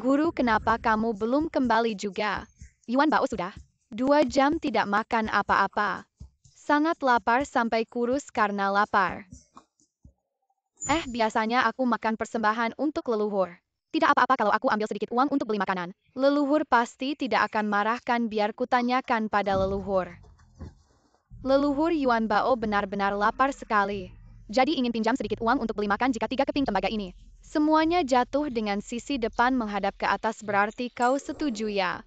Guru, kenapa kamu belum kembali juga? Yuan Bao sudah 2 jam tidak makan apa-apa. Sangat lapar sampai kurus karena lapar. Biasanya aku makan persembahan untuk leluhur. Tidak apa-apa kalau aku ambil sedikit uang untuk beli makanan. Leluhur pasti tidak akan marahkan, biar kutanyakan pada leluhur. Leluhur Yuan Bao benar-benar lapar sekali. Jadi ingin pinjam sedikit uang untuk beli makan jika 3 keping tembaga ini. Semuanya jatuh dengan sisi depan menghadap ke atas, berarti kau setuju ya?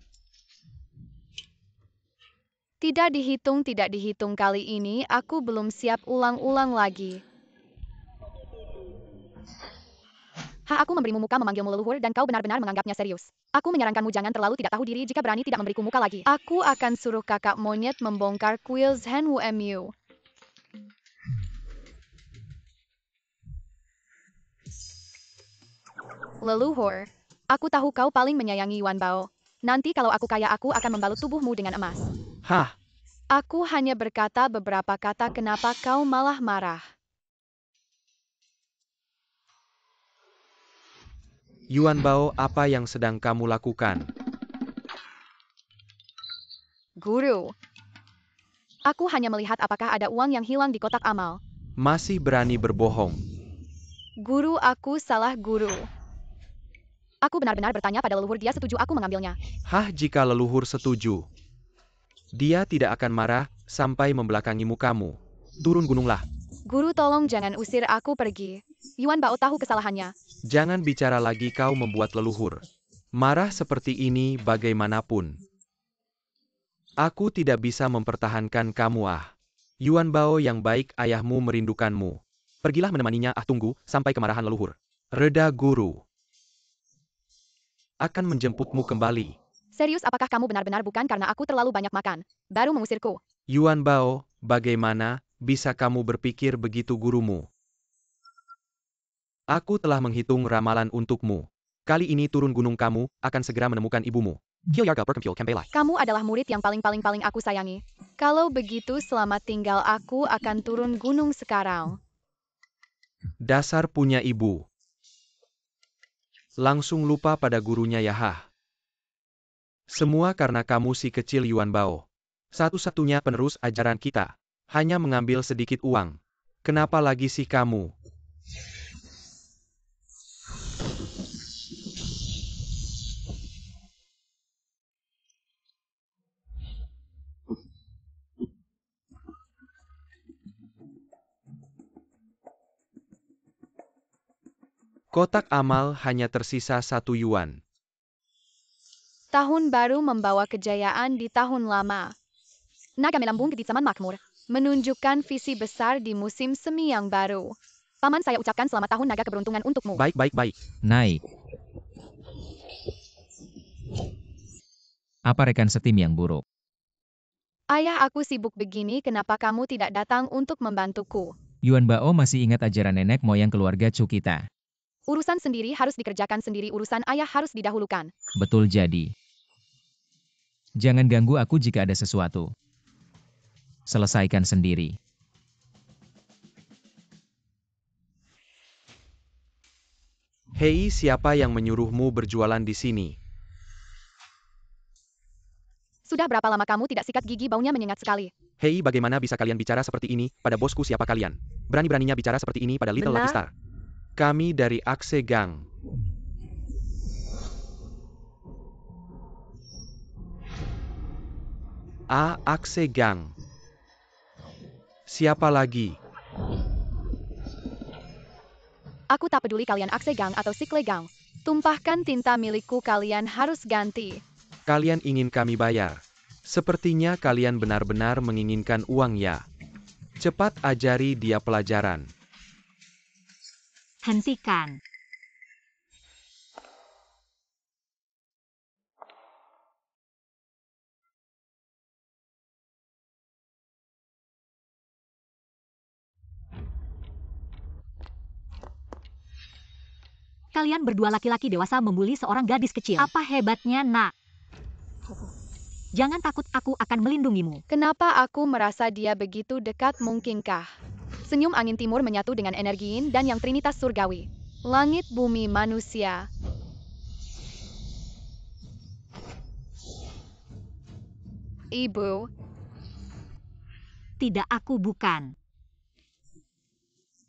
Tidak dihitung kali ini, aku belum siap ulang-ulang lagi. Aku memberimu muka memanggilmu leluhur dan kau benar-benar menganggapnya serius. Aku menyarankanmu jangan terlalu tidak tahu diri, jika berani tidak memberiku muka lagi. Aku akan suruh kakak monyet membongkar kuil Zhenwu. Leluhur, aku tahu kau paling menyayangi Yuan Bao. Nanti kalau aku kaya, aku akan membalut tubuhmu dengan emas. Hah? Aku hanya berkata beberapa kata, kenapa kau malah marah? Yuan Bao, apa yang sedang kamu lakukan? Guru, aku hanya melihat apakah ada uang yang hilang di kotak amal. Masih berani berbohong? Guru, aku salah guru. Aku benar-benar bertanya pada leluhur, dia setuju aku mengambilnya. Hah, jika leluhur setuju, dia tidak akan marah sampai membelakangi mukamu. Turun gununglah. Guru, tolong jangan usir aku pergi. Yuan Bao tahu kesalahannya. Jangan bicara lagi, kau membuat leluhur marah seperti ini bagaimanapun. Aku tidak bisa mempertahankan kamu. Yuan Bao yang baik, ayahmu merindukanmu. Pergilah menemaninya. Tunggu sampai kemarahan leluhur reda. Guru akan menjemputmu kembali. Serius, apakah kamu benar-benar bukan karena aku terlalu banyak makan baru mengusirku? Yuan Bao, bagaimana bisa kamu berpikir begitu? Gurumu. Aku telah menghitung ramalan untukmu. Kali ini turun gunung, kamu akan segera menemukan ibumu. Kamu adalah murid yang paling aku sayangi. Kalau begitu, selamat tinggal, aku akan turun gunung sekarang. Dasar punya ibu. Langsung lupa pada gurunya ya. Semua karena kamu si kecil Yuan Bao. Satu-satunya penerus ajaran kita. Hanya mengambil sedikit uang. Kenapa lagi sih kamu? Kotak amal hanya tersisa 1 yuan. Tahun baru membawa kejayaan di tahun lama. Naga melambung di zaman makmur, menunjukkan visi besar di musim semi yang baru. Paman, saya ucapkan selamat tahun naga keberuntungan untukmu. Baik. Naik. Apa rekan setim yang buruk? Ayah, aku sibuk begini, kenapa kamu tidak datang untuk membantuku? Yuan Bao masih ingat ajaran nenek moyang keluarga Chu kita. Urusan sendiri harus dikerjakan sendiri, urusan ayah harus didahulukan. Betul jadi. Jangan ganggu aku jika ada sesuatu. Selesaikan sendiri. Hei, siapa yang menyuruhmu berjualan di sini? Sudah berapa lama kamu tidak sikat gigi, baunya menyengat sekali. Hei, bagaimana bisa kalian bicara seperti ini pada bosku? Siapa kalian? Berani-beraninya bicara seperti ini pada Little Lucky Star. Kami dari Axe Gang. Axe Gang. Siapa lagi? Aku tak peduli kalian Axe Gang atau Sikle Gang. Tumpahkan tinta milikku, kalian harus ganti. Kalian ingin kami bayar? Sepertinya kalian benar-benar menginginkan uang ya. Cepat ajari dia pelajaran. Hentikan. Kalian berdua laki-laki dewasa membuli seorang gadis kecil. Apa hebatnya, nak? Jangan takut, aku akan melindungimu. Kenapa aku merasa dia begitu dekat? Mungkinkah senyum angin timur menyatu dengan energi yin dan yang trinitas surgawi? Langit bumi manusia. Ibu. Tidak, aku bukan.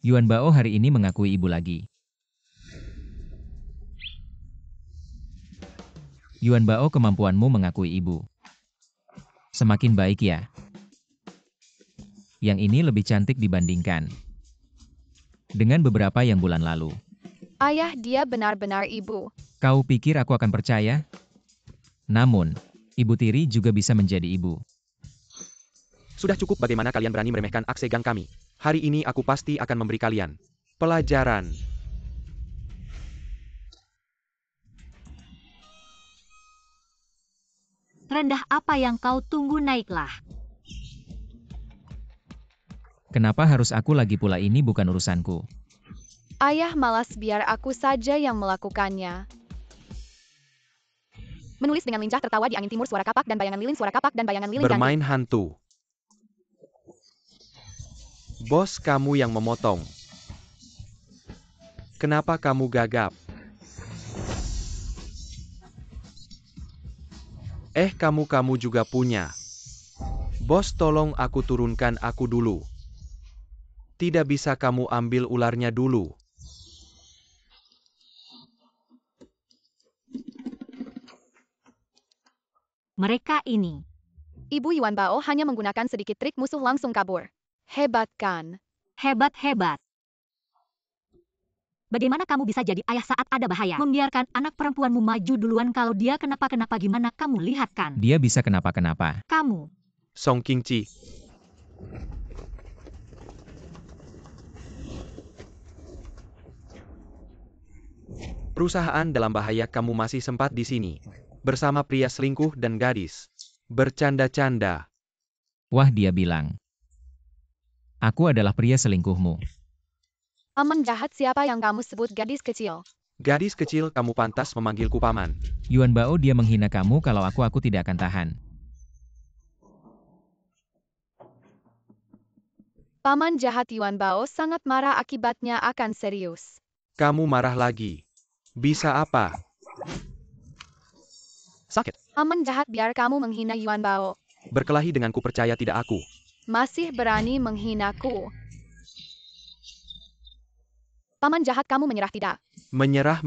Yuan Bao hari ini mengakui ibu lagi. Yuan Bao, kemampuanmu mengakui ibu. Semakin baik ya. Yang ini lebih cantik dibandingkan dengan beberapa yang bulan lalu. Ayah, dia benar-benar ibu. Kau pikir aku akan percaya? Namun, ibu tiri juga bisa menjadi ibu. Sudah cukup bagaimana kalian berani meremehkan akse gang kami. Hari ini aku pasti akan memberi kalian pelajaran. Rendah apa yang kau tunggu, naiklah. Kenapa harus aku lagi pula, ini bukan urusanku. Ayah malas, biar aku saja yang melakukannya. Menulis dengan lincah, tertawa di angin timur, suara kapak dan bayangan lilin, suara kapak dan bayangan lilin. Bermain hantu. Bos kamu yang memotong. Kenapa kamu gagap? Kamu juga punya. Bos, tolong aku turunkan aku dulu. Tidak bisa kamu ambil ularnya dulu. Mereka ini. Ibu Yuan Bao hanya menggunakan sedikit trik, musuh langsung kabur. Hebat kan? Hebat. Bagaimana kamu bisa jadi ayah saat ada bahaya? Membiarkan anak perempuanmu maju duluan, kalau dia kenapa-kenapa gimana kamu lihat kan? Dia bisa kenapa-kenapa. Kamu. Song Qingqi. Perusahaan dalam bahaya, kamu masih sempat di sini. Bersama pria selingkuh dan gadis. Bercanda-canda. Wah, dia bilang. Aku adalah pria selingkuhmu. Paman jahat, siapa yang kamu sebut gadis kecil? Gadis kecil, kamu pantas memanggilku paman. Yuan Bao, dia menghina kamu, kalau aku tidak akan tahan. Paman jahat Yuan Bao sangat marah, akibatnya akan serius. Kamu marah lagi. Bisa apa? Sakit. Paman jahat, biar kamu menghina Yuan Bao. Berkelahi denganku, percaya tidak aku. Masih berani menghinaku. Paman jahat, kamu menyerah tidak? Menyerah.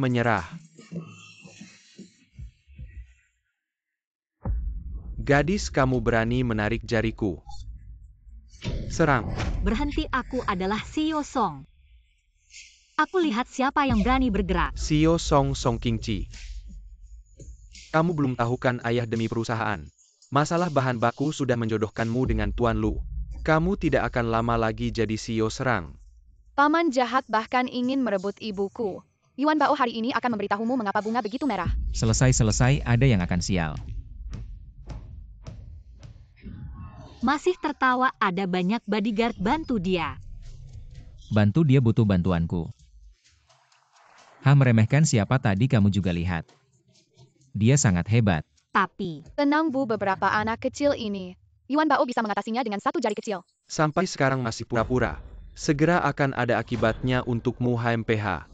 Gadis, kamu berani menarik jariku. Serang. Berhenti, aku adalah Sio Song. Aku lihat siapa yang berani bergerak. Sio Song Qingqi. Kamu belum tahu kan, ayah demi perusahaan. Masalah bahan baku sudah menjodohkanmu dengan Tuan Lu. Kamu tidak akan lama lagi jadi Sio Serang. Paman jahat bahkan ingin merebut ibuku. Yuan Bao hari ini akan memberitahumu mengapa bunga begitu merah. Selesai, ada yang akan sial. Masih tertawa, ada banyak bodyguard bantu dia. Bantu dia, butuh bantuanku. Meremehkan siapa tadi, kamu juga lihat. Dia sangat hebat. Tapi, Tenang Bu, beberapa anak kecil ini. Yuan Bao bisa mengatasinya dengan satu jari kecil. Sampai sekarang masih pura-pura. Segera akan ada akibatnya untukmu, HMPH.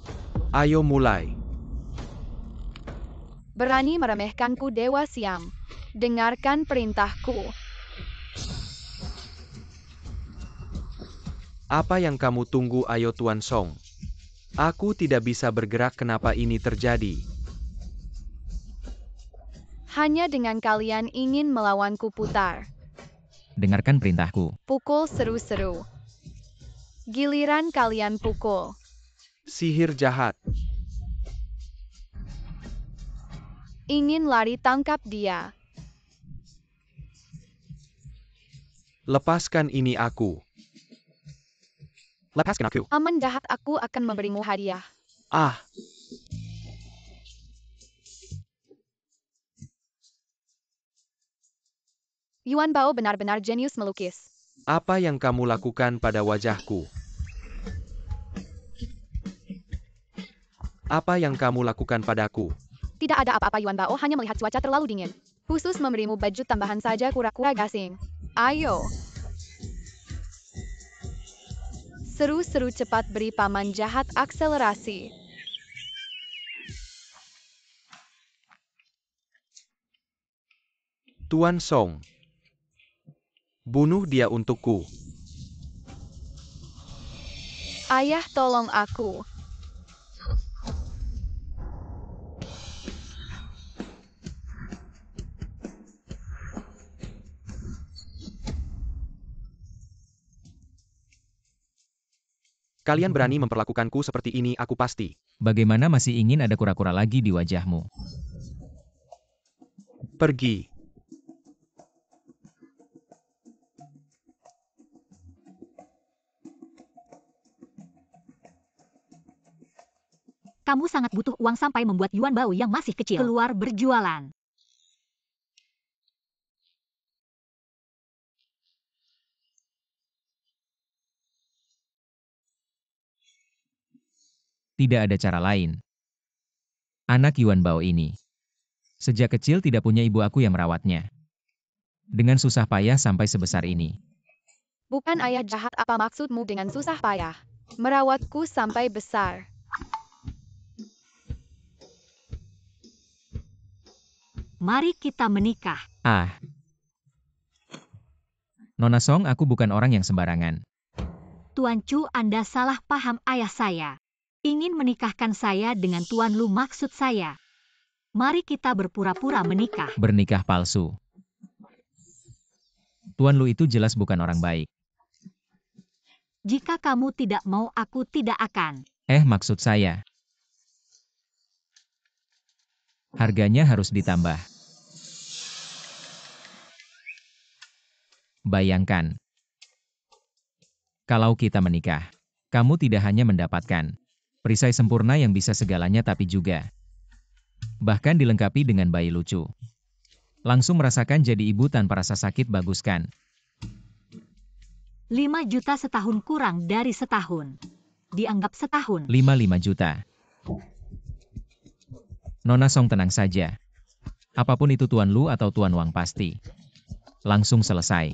Ayo mulai. Berani meremehkanku, Dewa Siam. Dengarkan perintahku. Apa yang kamu tunggu, ayo Tuan Song. Aku tidak bisa bergerak, kenapa ini terjadi? Hanya dengan kalian ingin melawanku, putar. Dengarkan perintahku. Pukul seru-seru. Giliran kalian pukul. Sihir jahat. Ingin lari, tangkap dia. Lepaskan ini aku. Lepaskan aku. Paman jahat, aku akan memberimu hadiah. Ah. Yuan Bao benar-benar jenius melukis. Apa yang kamu lakukan pada wajahku? Apa yang kamu lakukan padaku? Tidak ada apa-apa, Yuan Bao hanya melihat cuaca terlalu dingin. Khusus memberimu baju tambahan saja, kura-kura gasing. Ayo. Seru-seru, cepat beri paman jahat akselerasi. Tuan Song. Bunuh dia untukku. Ayah, tolong aku. Kalian berani memperlakukanku seperti ini, aku pasti. Bagaimana masih ingin ada kura-kura lagi di wajahmu? Pergi. Kamu sangat butuh uang sampai membuat Yuan Bao yang masih kecil keluar berjualan. Tidak ada cara lain. Anak Yuan Bao ini. Sejak kecil tidak punya ibu aku yang merawatnya. Dengan susah payah sampai sebesar ini. Bukan ayah jahat, apa maksudmu dengan susah payah? Merawatku sampai besar. Mari kita menikah. Ah. Nona Song, aku bukan orang yang sembarangan. Tuan Chu, Anda salah paham ayah saya. Ingin menikahkan saya dengan Tuan Lu maksud saya. Mari kita berpura-pura menikah. Bernikah palsu. Tuan Lu itu jelas bukan orang baik. Jika kamu tidak mau, aku tidak akan. Maksud saya. Harganya harus ditambah. Bayangkan. Kalau kita menikah, kamu tidak hanya mendapatkan perisai sempurna yang bisa segalanya tapi juga bahkan dilengkapi dengan bayi lucu. Langsung merasakan jadi ibu tanpa rasa sakit, bagus kan? 5 juta setahun kurang dari setahun. Dianggap setahun. 5 juta. Nona Song, tenang saja. Apapun itu Tuan Lu atau Tuan Wang pasti langsung selesai.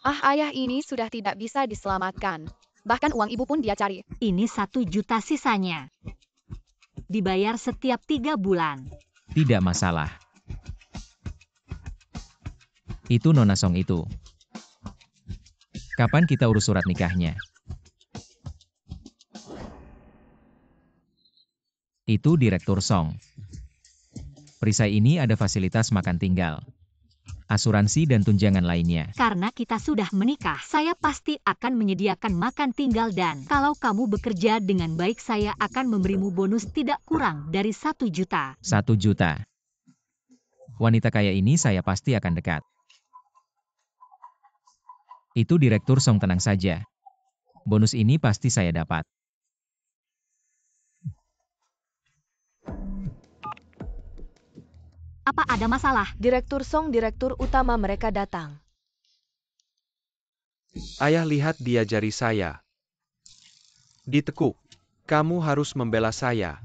Ayah ini sudah tidak bisa diselamatkan. Bahkan uang ibu pun dia cari. Ini 1 juta sisanya. Dibayar setiap 3 bulan. Tidak masalah. Itu Nona Song itu. Kapan kita urus surat nikahnya? Itu Direktur Song. Perisai ini ada fasilitas makan tinggal, asuransi dan tunjangan lainnya. Karena kita sudah menikah, saya pasti akan menyediakan makan tinggal dan kalau kamu bekerja dengan baik, saya akan memberimu bonus tidak kurang dari 1 juta. 1 juta. Wanita kaya ini saya pasti akan dekat. Itu Direktur Song, tenang saja. Bonus ini pasti saya dapat. Apa ada masalah? Direktur Song, direktur utama mereka datang. Ayah, lihat dia jari saya. Ditekuk. Kamu harus membela saya.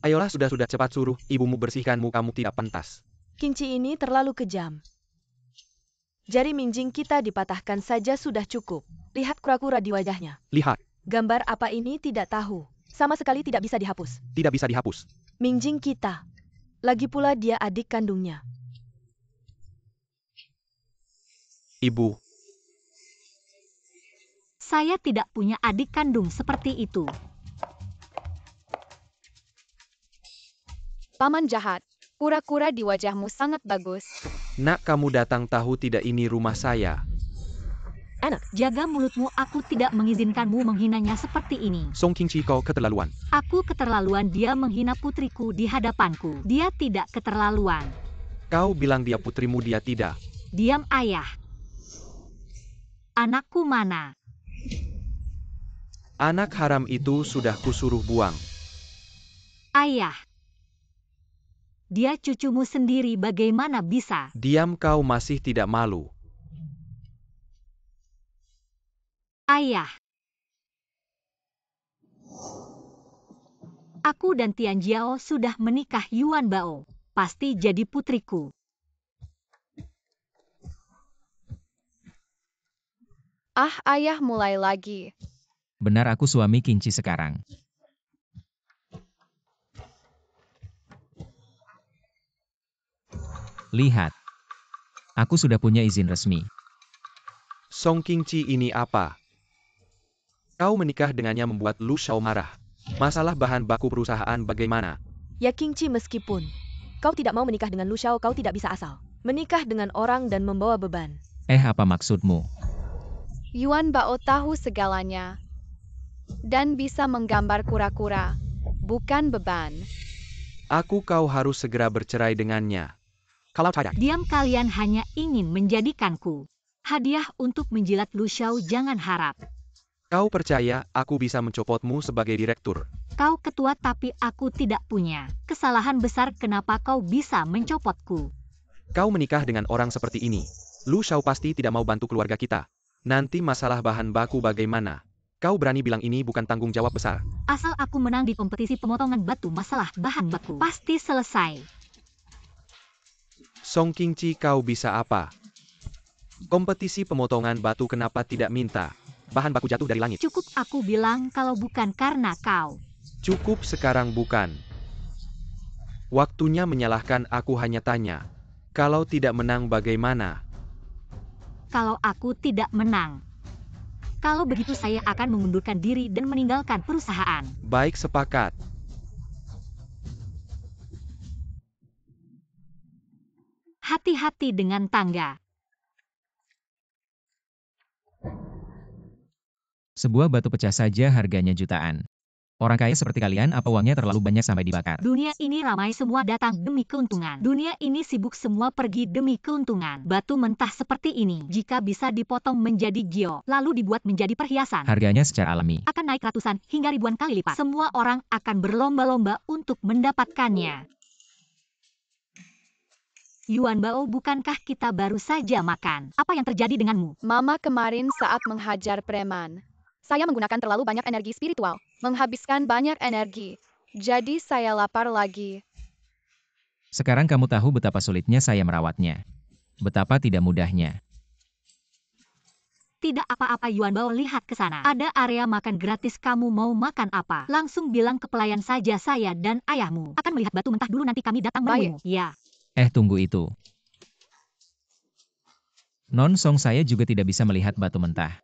Ayolah, sudah cepat suruh ibumu bersihkan mukamu, tidak pantas. Kinci ini terlalu kejam. Jari minjing kita dipatahkan saja sudah cukup. Lihat kura-kura di wajahnya. Lihat. Gambar apa ini tidak tahu. Sama sekali tidak bisa dihapus. Tidak bisa dihapus. Minjing kita. Lagi pula dia adik kandungnya. Ibu. Saya tidak punya adik kandung seperti itu. Paman jahat. Kura-kura di wajahmu sangat bagus. Nak, kamu datang tahu tidak ini rumah saya. Enak, jaga mulutmu, aku tidak mengizinkanmu menghinanya seperti ini. Song Qingqi, kau keterlaluan. Aku keterlaluan, dia menghina putriku di hadapanku. Dia tidak keterlaluan. Kau bilang dia putrimu, dia tidak. Diam, ayah. Anakku mana? Anak haram itu sudah kusuruh buang. Ayah. Dia cucumu sendiri, bagaimana bisa? Diam, kau masih tidak malu. Ayah. Aku dan Tian Jiao sudah menikah. Yuan Bao pasti jadi putriku. Ayah mulai lagi. Benar, aku suami Kinci sekarang. Lihat. Aku sudah punya izin resmi. Song Qingqi ini apa? Kau menikah dengannya membuat Lu Shao marah. Masalah bahan baku perusahaan bagaimana? Ya Qingqi, meskipun kau tidak mau menikah dengan Lu Shao, kau tidak bisa asal menikah dengan orang dan membawa beban. Apa maksudmu? Yuan Bao tahu segalanya. Dan bisa menggambar kura-kura. Bukan beban. Kau harus segera bercerai dengannya. Kalau tidak, Diam, kalian hanya ingin menjadikanku hadiah untuk menjilat Lu Shao, jangan harap. kau percaya aku bisa mencopotmu sebagai direktur? Kau ketua tapi aku tidak punya. Kesalahan besar, kenapa kau bisa mencopotku? Kau menikah dengan orang seperti ini. Lu Shao pasti tidak mau bantu keluarga kita. Nanti masalah bahan baku bagaimana? Kau berani bilang ini bukan tanggung jawab besar? Asal aku menang di kompetisi pemotongan batu, masalah bahan baku pasti selesai. Song Qingqi, kau bisa apa? Kompetisi pemotongan batu kenapa tidak minta? Bahan baku jatuh dari langit. Cukup aku bilang kalau bukan karena kau. Cukup sekarang bukan. Waktunya menyalahkan, aku hanya tanya. Kalau tidak menang bagaimana? Kalau aku tidak menang. Kalau begitu saya akan mengundurkan diri dan meninggalkan perusahaan. Baik, sepakat. Hati-hati dengan tangga. Sebuah batu pecah saja harganya jutaan. Orang kaya seperti kalian, apa uangnya terlalu banyak sampai dibakar? Dunia ini ramai, semua datang demi keuntungan. Dunia ini sibuk, semua pergi demi keuntungan. Batu mentah seperti ini, jika bisa dipotong menjadi gio, lalu dibuat menjadi perhiasan, Harganya secara alami akan naik ratusan hingga ribuan kali lipat. Semua orang akan berlomba-lomba untuk mendapatkannya. Yuan Bao, bukankah kita baru saja makan? Apa yang terjadi denganmu? Mama kemarin saat menghajar preman. Saya menggunakan terlalu banyak energi spiritual. Menghabiskan banyak energi. Jadi saya lapar lagi. Sekarang kamu tahu betapa sulitnya saya merawatnya. Betapa tidak mudahnya. Tidak apa-apa Yuan Bao, lihat ke sana. Ada area makan gratis, kamu mau makan apa? Langsung bilang ke pelayan saja, saya dan ayahmu akan melihat batu mentah dulu, nanti kami datang menemuimu. Ya. Tunggu itu. Non Song, saya juga tidak bisa melihat batu mentah.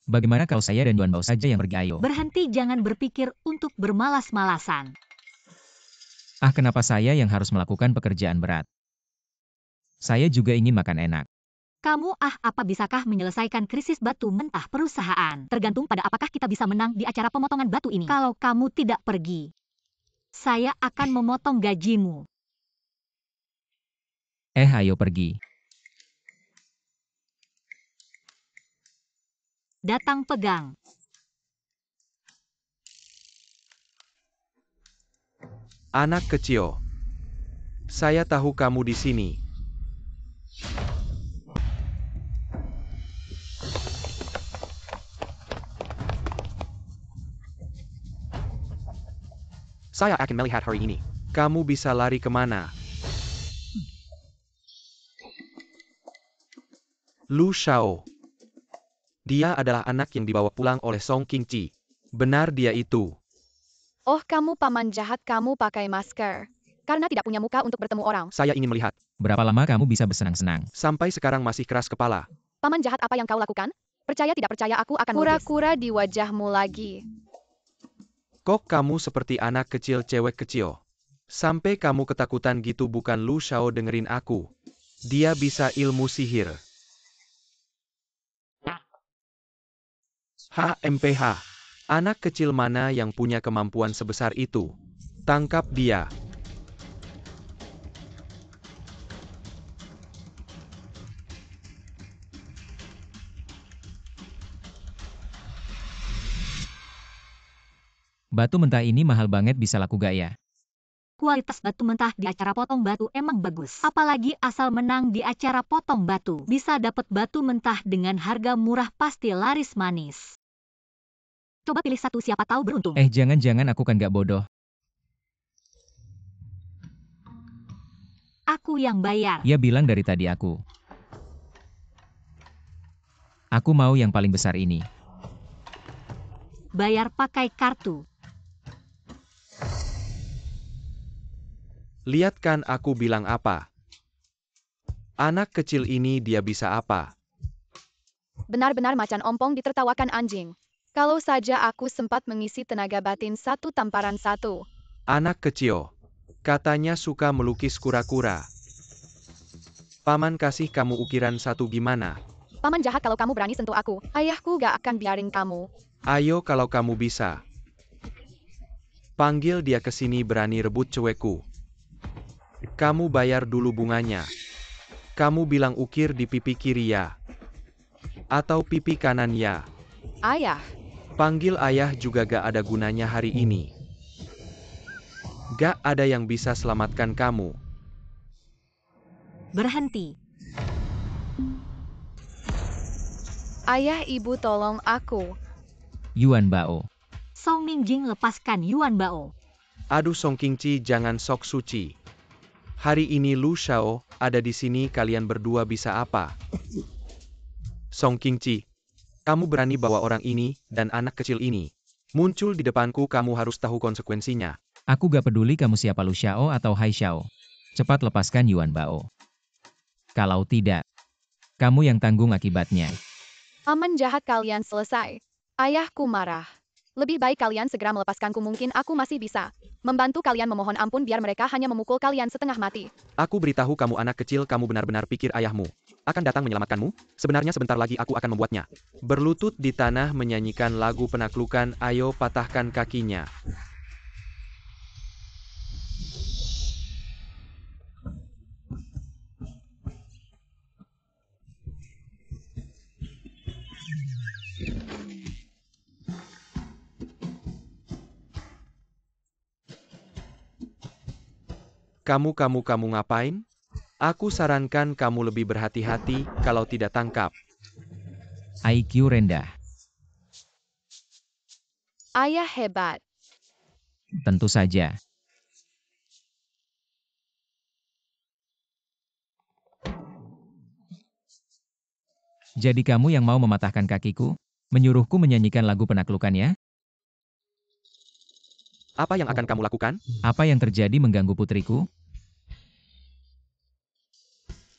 Bagaimana kalau saya dan Yuan Bao saja yang pergi, ayo? Berhenti, jangan berpikir untuk bermalas-malasan. Kenapa saya yang harus melakukan pekerjaan berat? Saya juga ingin makan enak. Kamu apa bisakah menyelesaikan krisis batu mentah perusahaan? Tergantung pada apakah kita bisa menang di acara pemotongan batu ini. Kalau kamu tidak pergi, saya akan memotong gajimu. Ayo pergi. Datang, pegang. Anak kecil. Saya tahu kamu di sini. Saya akan melihat hari ini. Kamu bisa lari kemana? Lu Shao. Dia adalah anak yang dibawa pulang oleh Song Qingqi. Benar dia itu. Oh, kamu paman jahat, kamu pakai masker. Karena tidak punya muka untuk bertemu orang. Saya ingin melihat. Berapa lama kamu bisa bersenang-senang? Sampai sekarang masih keras kepala. Paman jahat, apa yang kau lakukan? Percaya tidak percaya, aku akan kura-kura di wajahmu lagi. Kok kamu seperti anak kecil, cewek kecil? Sampai kamu ketakutan gitu, bukan? Lu Shao, dengerin aku. Dia bisa ilmu sihir. HMPH. Anak kecil mana yang punya kemampuan sebesar itu? Tangkap dia. Batu mentah ini mahal banget, bisa laku gak ya? Kualitas batu mentah di acara potong batu emang bagus. Apalagi asal menang di acara potong batu. Bisa dapat batu mentah dengan harga murah, pasti laris manis. Coba pilih satu, siapa tahu beruntung. Jangan-jangan aku kan gak bodoh. Aku yang bayar. Ya bilang dari tadi aku. Aku mau yang paling besar ini. Bayar pakai kartu. Lihat kan aku bilang apa? Anak kecil ini dia bisa apa? Benar-benar macan ompong ditertawakan anjing. Kalau saja aku sempat mengisi tenaga batin satu tamparan satu. Anak kecil. Katanya suka melukis kura-kura. Paman kasih kamu ukiran satu gimana? Paman jahat kalau kamu berani sentuh aku. Ayahku gak akan biarin kamu. Ayo kalau kamu bisa. Panggil dia ke sini berani rebut cewekku. Kamu bayar dulu bunganya. Kamu bilang ukir di pipi kiri ya. Atau pipi kanan ya. Ayah. Panggil ayah juga gak ada gunanya hari ini. Gak ada yang bisa selamatkan kamu. Berhenti. Ayah ibu tolong aku. Yuan Bao. Song Mingjing lepaskan Yuan Bao. Aduh Song Qingci jangan sok suci. Hari ini Lu Shao ada di sini kalian berdua bisa apa? Song Qingci. Kamu berani bawa orang ini dan anak kecil ini. Muncul di depanku kamu harus tahu konsekuensinya. Aku gak peduli kamu siapa Lu Xiao atau Hai Xiao. Cepat lepaskan Yuan Bao. Kalau tidak, kamu yang tanggung akibatnya. Paman jahat kalian selesai. Ayahku marah. Lebih baik kalian segera melepaskanku mungkin aku masih bisa membantu kalian memohon ampun biar mereka hanya memukul kalian setengah mati. Aku beritahu kamu anak kecil kamu benar-benar pikir ayahmu akan datang menyelamatkanmu? Sebenarnya sebentar lagi aku akan membuatnya. Berlutut di tanah menyanyikan lagu penaklukan ayo patahkan kakinya. Kamu ngapain? Aku sarankan kamu lebih berhati-hati kalau tidak tangkap. IQ rendah. Ayah hebat. Tentu saja. Jadi kamu yang mau mematahkan kakiku? Menyuruhku menyanyikan lagu penaklukannya? Apa yang akan kamu lakukan? Apa yang terjadi mengganggu putriku?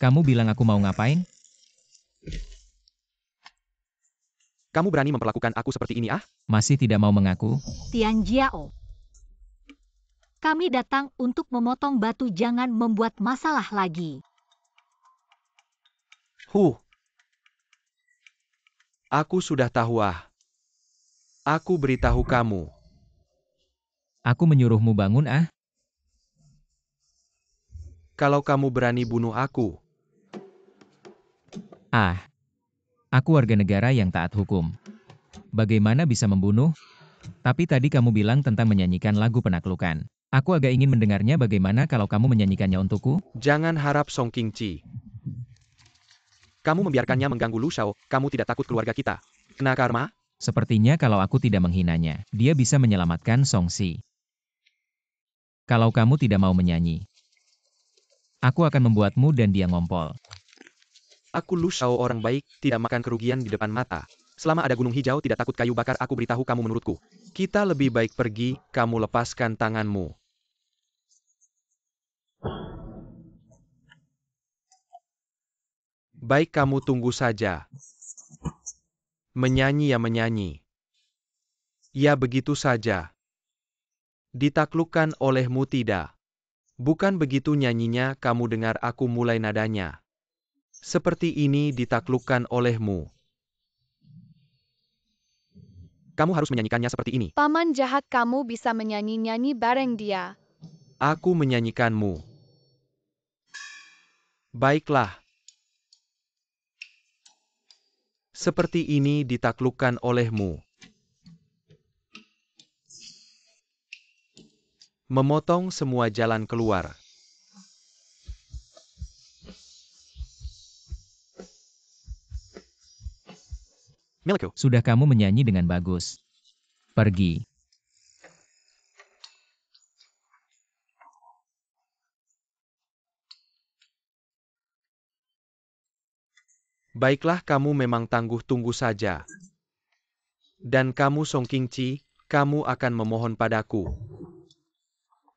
Kamu bilang aku mau ngapain? Kamu berani memperlakukan aku seperti ini ah? Masih tidak mau mengaku? Tian Jiao. Kami datang untuk memotong batu, jangan membuat masalah lagi. Aku sudah tahu ah. Aku beritahu kamu. Aku menyuruhmu bangun ah? Kalau kamu berani bunuh aku. Ah. Aku warga negara yang taat hukum. Bagaimana bisa membunuh? Tapi tadi kamu bilang tentang menyanyikan lagu penaklukan. Aku agak ingin mendengarnya, bagaimana kalau kamu menyanyikannya untukku? Jangan harap Song Qingci. Kamu membiarkannya mengganggu Lu Shao, kamu tidak takut keluarga kita kena karma? Sepertinya kalau aku tidak menghinanya, dia bisa menyelamatkan Song Si. Kalau kamu tidak mau menyanyi, aku akan membuatmu dan dia ngompol. Aku Lu Shao orang baik, tidak makan kerugian di depan mata. Selama ada gunung hijau tidak takut kayu bakar, aku beritahu kamu menurutku. Kita lebih baik pergi, kamu lepaskan tanganmu. Baik kamu tunggu saja. Menyanyi ya menyanyi. Ya begitu saja. Ditaklukkan olehmu tidak. Bukan begitu nyanyinya, kamu dengar aku mulai nadanya. Seperti ini ditaklukkan olehmu. Kamu harus menyanyikannya seperti ini. Paman jahat kamu bisa menyanyi-nyanyi bareng dia. Aku menyanyikanmu. Baiklah. Seperti ini ditaklukkan olehmu. Memotong semua jalan keluar. Milikku. Sudah, kamu menyanyi dengan bagus. Pergi. Baiklah, kamu memang tangguh, tunggu saja. Dan kamu Song Qingci, kamu akan memohon padaku.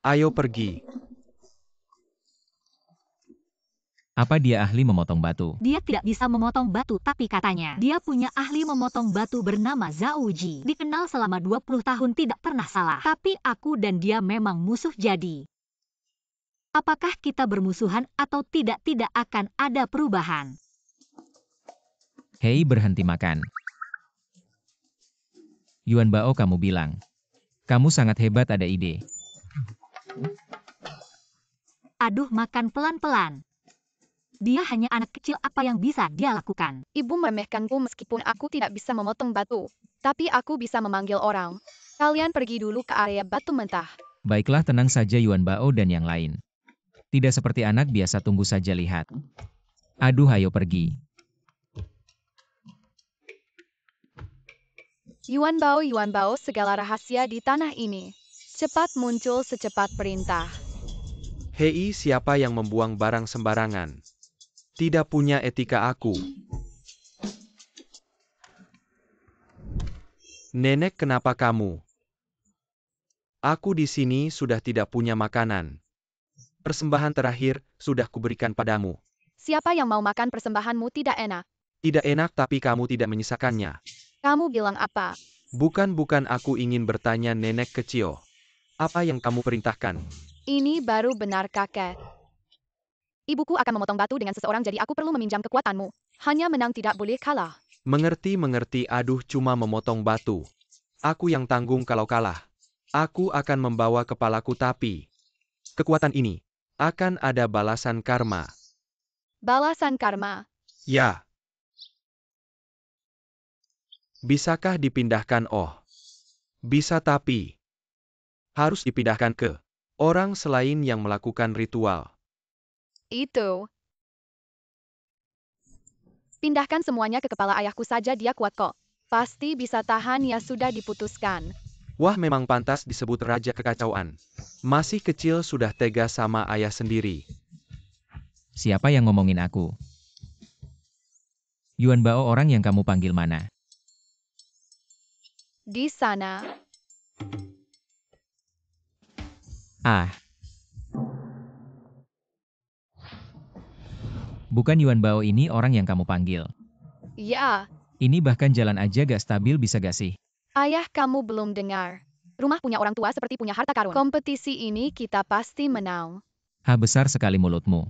Ayo pergi. Apa dia ahli memotong batu? Dia tidak bisa memotong batu, tapi katanya dia punya ahli memotong batu bernama Zhaoji. Dikenal selama 20 tahun tidak pernah salah. Tapi aku dan dia memang musuh jadi. Apakah kita bermusuhan atau tidak akan ada perubahan. Hei, berhenti makan. Yuan Bao, kamu bilang. Kamu sangat hebat, ada ide. Aduh, makan pelan-pelan. Dia hanya anak kecil, apa yang bisa dia lakukan? Ibu meremehkanku meskipun aku tidak bisa memotong batu. Tapi aku bisa memanggil orang. Kalian pergi dulu ke area batu mentah. Baiklah, tenang saja Yuan Bao dan yang lain. Tidak seperti anak biasa, tunggu saja lihat. Aduh, ayo pergi. Yuan Bao, segala rahasia di tanah ini. Cepat muncul secepat perintah. Hei, siapa yang membuang barang sembarangan? Tidak punya etika aku. Nenek, kenapa kamu? Aku di sini sudah tidak punya makanan. Persembahan terakhir sudah kuberikan padamu. Siapa yang mau makan persembahanmu tidak enak? Tidak enak, tapi kamu tidak menyisakannya. Kamu bilang apa? Bukan, aku ingin bertanya, nenek kecil. Apa yang kamu perintahkan? Ini baru benar, kakek. Ibuku akan memotong batu dengan seseorang, jadi aku perlu meminjam kekuatanmu. Hanya menang, tidak boleh kalah. Mengerti, aduh, cuma memotong batu. Aku yang tanggung kalau kalah. Aku akan membawa kepalaku, tapi kekuatan ini akan ada balasan karma. Balasan karma. Ya. Bisakah dipindahkan? Oh. Bisa, tapi harus dipindahkan ke orang selain yang melakukan ritual. Itu. Pindahkan semuanya ke kepala ayahku saja, dia kuat kok. Pasti bisa tahan, ya sudah diputuskan. Wah, memang pantas disebut raja kekacauan. Masih kecil sudah tega sama ayah sendiri. Siapa yang ngomongin aku? Yuan Bao, orang yang kamu panggil mana? Di sana. Ah. Bukan Yuan Bao ini orang yang kamu panggil. Ya, Ini bahkan jalan aja gak stabil, bisa gak sih? ayah kamu belum dengar. Rumah punya orang tua seperti punya harta karun. Kompetisi ini kita pasti menang. Besar sekali mulutmu.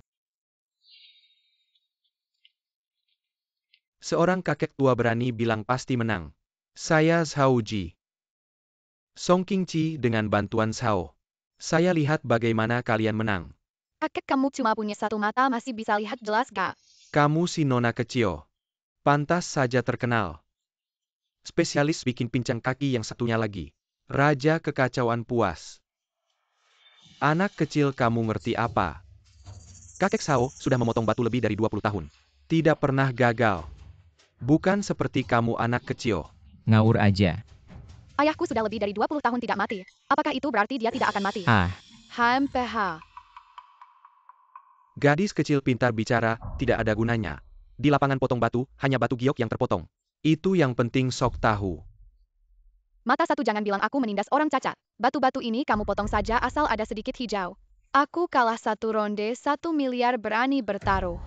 Seorang kakek tua berani bilang pasti menang. Saya Zhaoji. Song Qingqi dengan bantuan Zhao. Saya lihat bagaimana kalian menang. Kakek kamu cuma punya satu mata, masih bisa lihat jelas gak? Kamu si nona kecil. Pantas saja terkenal. Spesialis bikin pincang kaki, yang satunya lagi. Raja kekacauan puas. Anak kecil, kamu ngerti apa? Kakek Zhao sudah memotong batu lebih dari 20 tahun. Tidak pernah gagal. Bukan seperti kamu, anak kecil. Ngawur aja. Ayahku sudah lebih dari 20 tahun tidak mati. Apakah itu berarti dia tidak akan mati? HMPH. Gadis kecil pintar bicara, tidak ada gunanya. Di lapangan potong batu, hanya batu giok yang terpotong. Itu yang penting sok tahu. Mata satu, jangan bilang aku menindas orang cacat. Batu-batu ini kamu potong saja asal ada sedikit hijau. Aku kalah satu ronde, 1 miliar berani bertaruh.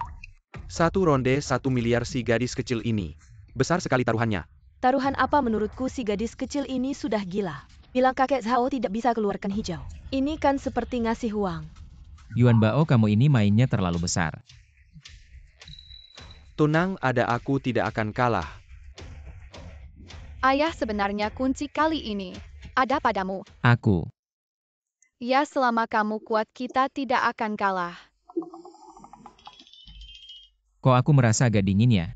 1 ronde 1 miliar, si gadis kecil ini. Besar sekali taruhannya. Taruhan apa? Menurutku si gadis kecil ini sudah gila. Bilang kakek Zhao tidak bisa keluarkan hijau. Ini kan seperti ngasih uang. Yuan Bao, kamu ini mainnya terlalu besar. Tenang, ada aku tidak akan kalah. Ayah, sebenarnya kunci kali ini ada padamu. Aku. Ya, selama kamu kuat, kita tidak akan kalah. Kok aku merasa agak dingin ya?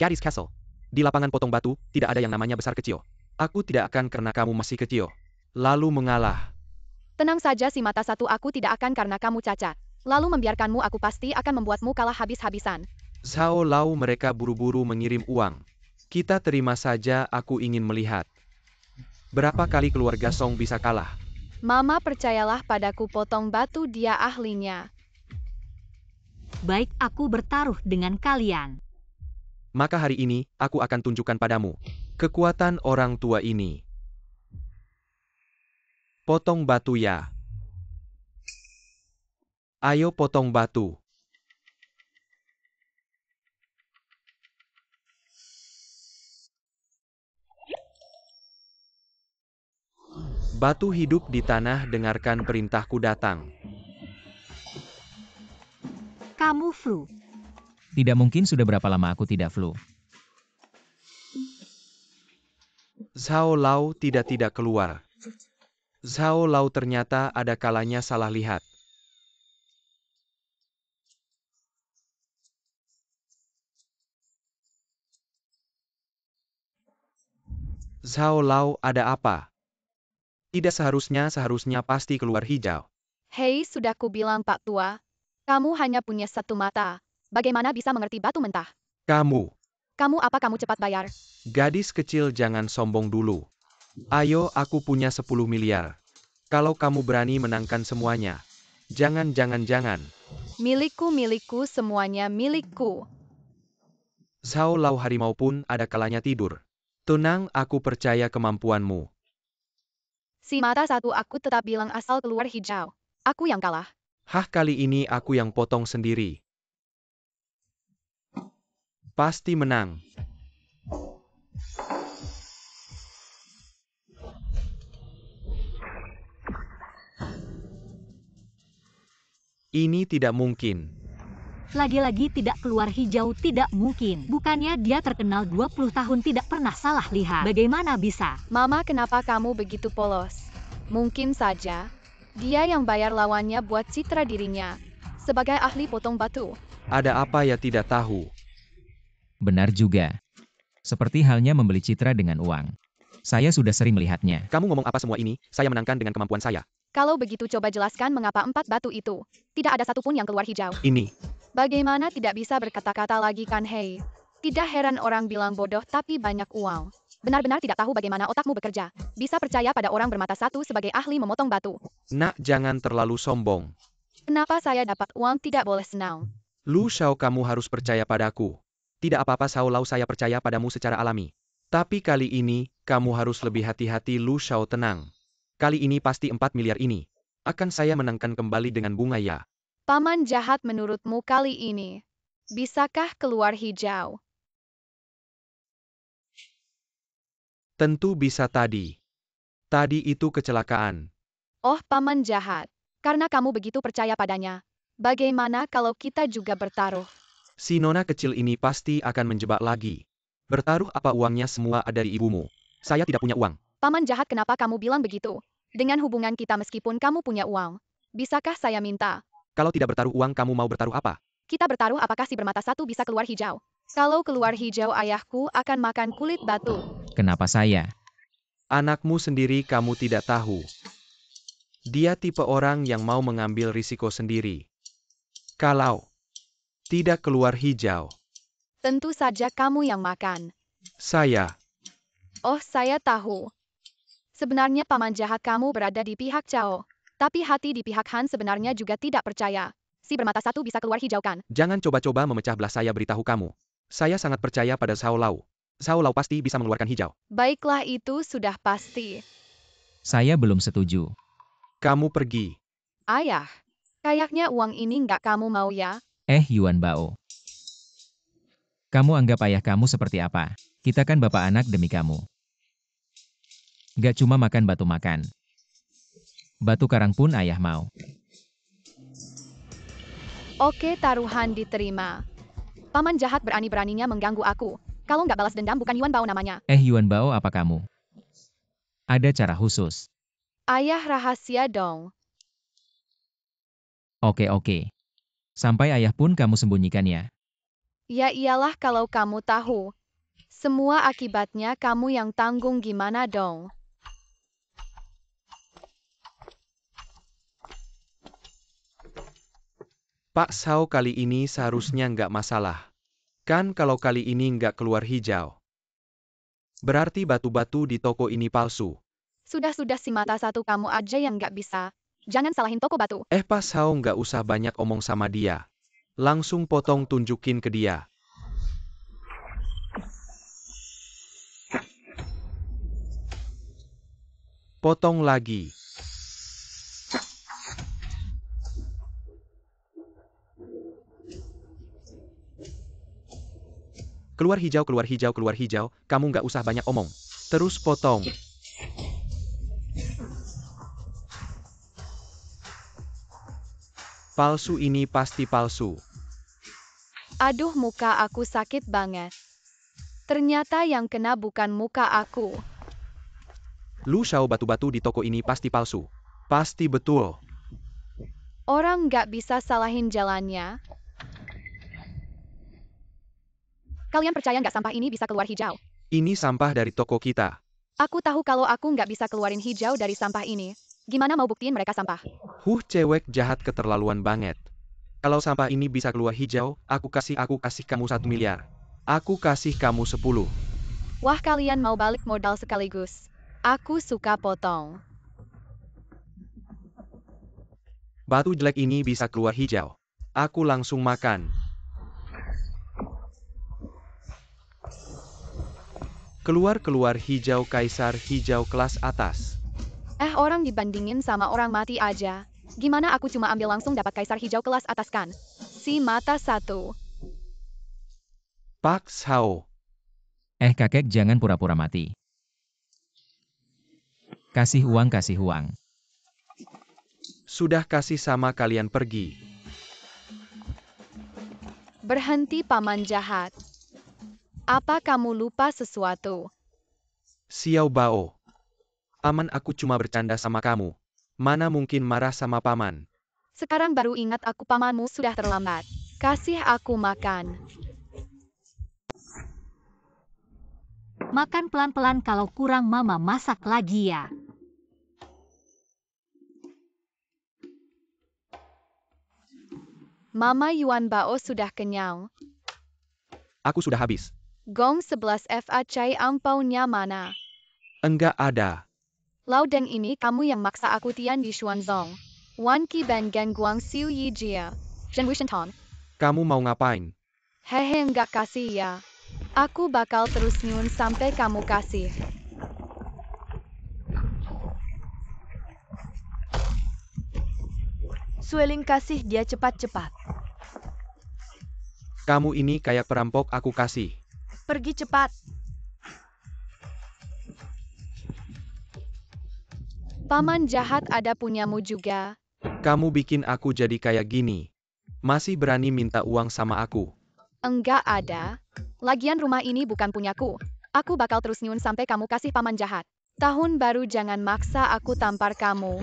Gadis Castle. Di lapangan potong batu, tidak ada yang namanya besar kecil. Aku tidak akan karena kamu masih kecil lalu mengalah. Tenang saja, si mata satu, aku tidak akan karena kamu cacat lalu membiarkanmu, aku pasti akan membuatmu kalah habis-habisan. Zhao Lau, mereka buru-buru mengirim uang. Kita terima saja, aku ingin melihat. Berapa kali keluarga Song bisa kalah? Mama, percayalah padaku, potong batu dia ahlinya. Baik, aku bertaruh dengan kalian. Maka hari ini, aku akan tunjukkan padamu kekuatan orang tua ini. Potong batu ya. Ayo potong batu. Batu hidup di tanah, dengarkan perintahku datang. Kamu flu. Tidak mungkin, sudah berapa lama aku tidak flu. Zhao Lao tidak keluar. Zhao Lao ternyata ada kalanya salah lihat. Zhao Lao, ada apa? Tidak seharusnya pasti keluar hijau. Hei, sudah kubilang Pak Tua. Kamu hanya punya satu mata. Bagaimana bisa mengerti batu mentah? Kamu, Kamu cepat bayar. gadis kecil, jangan sombong dulu. Ayo, aku punya 10 miliar. Kalau kamu berani menangkan semuanya. Jangan. Milikku, semuanya milikku. Zhao Lao harimau pun ada kalanya tidur. Tenang, aku percaya kemampuanmu. Si mata satu, aku tetap bilang asal keluar hijau. Aku yang kalah. Hah, kali ini aku yang potong sendiri. Pasti menang. Ini tidak mungkin. Lagi-lagi tidak keluar hijau, tidak mungkin. Bukannya dia terkenal 20 tahun tidak pernah salah lihat. Bagaimana bisa? Mama, kenapa kamu begitu polos? Mungkin saja dia yang bayar lawannya buat citra dirinya sebagai ahli potong batu. Ada apa ya, tidak tahu. Benar juga. Seperti halnya membeli citra dengan uang. Saya sudah sering melihatnya. Kamu ngomong apa semua ini? Saya menangkan dengan kemampuan saya. Kalau begitu coba jelaskan mengapa 4 batu itu tidak ada satupun yang keluar hijau. Ini. Bagaimana tidak bisa berkata-kata lagi kan, hei? Tidak heran orang bilang bodoh tapi banyak uang. Benar-benar tidak tahu bagaimana otakmu bekerja. Bisa percaya pada orang bermata satu sebagai ahli memotong batu. Nak, jangan terlalu sombong. Kenapa saya dapat uang tidak boleh senang? Lu Shao, kamu harus percaya padaku. Tidak apa-apa Zhao Lao, saya percaya padamu secara alami. Tapi kali ini, kamu harus lebih hati-hati. Lu Shao, tenang. Kali ini pasti 4 miliar ini. Akan saya menangkan kembali dengan bunga ya. Paman jahat menurutmu kali ini. Bisakah keluar hijau? Tentu bisa tadi. Tadi itu kecelakaan. Oh, paman jahat. Karena kamu begitu percaya padanya. Bagaimana kalau kita juga bertaruh? Si nona kecil ini pasti akan menjebak lagi. Bertaruh apa, uangnya semua ada di ibumu. Saya tidak punya uang. Paman jahat, kenapa kamu bilang begitu? Dengan hubungan kita meskipun kamu punya uang. Bisakah saya minta? Kalau tidak bertaruh uang, kamu mau bertaruh apa? Kita bertaruh apakah si bermata satu bisa keluar hijau. Kalau keluar hijau, ayahku akan makan kulit batu. Kenapa saya? Anakmu sendiri kamu tidak tahu. Dia tipe orang yang mau mengambil risiko sendiri. Kalau tidak keluar hijau, Tentu saja kamu yang makan. saya. Oh, saya tahu. Sebenarnya paman jahat kamu berada di pihak Cao. Tapi hati di pihak Han sebenarnya juga tidak percaya. Si bermata satu bisa keluar hijau kan? Jangan coba-coba memecah belah, saya beritahu kamu. Saya sangat percaya pada Zhao Lao. Zhao Lao pasti bisa mengeluarkan hijau. Baiklah, itu sudah pasti. Saya belum setuju. Kamu pergi. Ayah, kayaknya uang ini nggak kamu mau ya? Yuan Bao. Kamu anggap ayah kamu seperti apa? Kita kan bapak anak demi kamu. Gak cuma makan batu makan. Batu karang pun ayah mau. Oke, taruhan diterima. Paman jahat berani-beraninya mengganggu aku. Kalau nggak balas dendam bukan Yuan Bao namanya. Yuan Bao, apa kamu? Ada cara khusus. Ayah, rahasia dong. Oke. Sampai ayah pun kamu sembunyikannya. Ya iyalah kalau kamu tahu. Semua akibatnya kamu yang tanggung, gimana dong? Pak Zhao, kali ini seharusnya nggak masalah. Kan kalau kali ini nggak keluar hijau. Berarti batu-batu di toko ini palsu. Sudah si mata satu kamu aja yang nggak bisa. Jangan salahin toko batu. Pak Zhao, nggak usah banyak omong sama dia. Langsung potong, tunjukin ke dia. Potong lagi. Keluar hijau, kamu nggak usah banyak omong. Terus potong. Palsu ini pasti palsu. Aduh, muka aku sakit banget. Ternyata yang kena bukan muka aku. Lu Xiao, batu-batu di toko ini pasti palsu. Pasti betul. Orang nggak bisa salahin jalannya. Kalian percaya nggak sampah ini bisa keluar hijau? Ini sampah dari toko kita. Aku tahu kalau aku nggak bisa keluarin hijau dari sampah ini. Gimana mau buktiin mereka sampah? Cewek jahat keterlaluan banget. Kalau sampah ini bisa keluar hijau, aku kasih kamu 1 miliar. Aku kasih kamu 10. Wah, kalian mau balik modal sekaligus. Aku suka potong. Batu jelek ini bisa keluar hijau. Aku langsung makan. Keluar hijau kaisar, hijau kelas atas. Orang dibandingin sama orang mati aja. Gimana aku cuma ambil langsung dapat kaisar hijau kelas atas kan? Si mata satu. Pak Xiao. Kakek, jangan pura-pura mati. Kasih uang, kasih uang. Sudah kasih sama kalian pergi. Berhenti, paman jahat. Apa kamu lupa sesuatu? Xiao Bao. Paman, aku cuma bercanda sama kamu. Mana mungkin marah sama paman. Sekarang baru ingat aku, pamanmu sudah terlambat. Kasih aku makan. Makan pelan-pelan, kalau kurang mama masak lagi ya. Mama Yuan Bao sudah kenyang. Aku sudah habis. Gong 11 FA cai angpaunya mana? Enggak ada. Laudeng ini kamu yang maksa aku Tian di Xuanzong. Wan Qi Ben Geng Guang Xiu Yi Jia. Zhen Wishen Ton. Kamu mau ngapain? Hehe, enggak kasih ya. Aku bakal terus nyun sampai kamu kasih. Sueling kasih dia cepat-cepat. Kamu ini kayak perampok, aku kasih. Pergi cepat. Paman jahat, ada punyamu juga. Kamu bikin aku jadi kayak gini. Masih berani minta uang sama aku. Enggak ada. Lagian rumah ini bukan punyaku. Aku bakal terus nyun sampai kamu kasih, paman jahat. Tahun baru jangan maksa aku tampar kamu.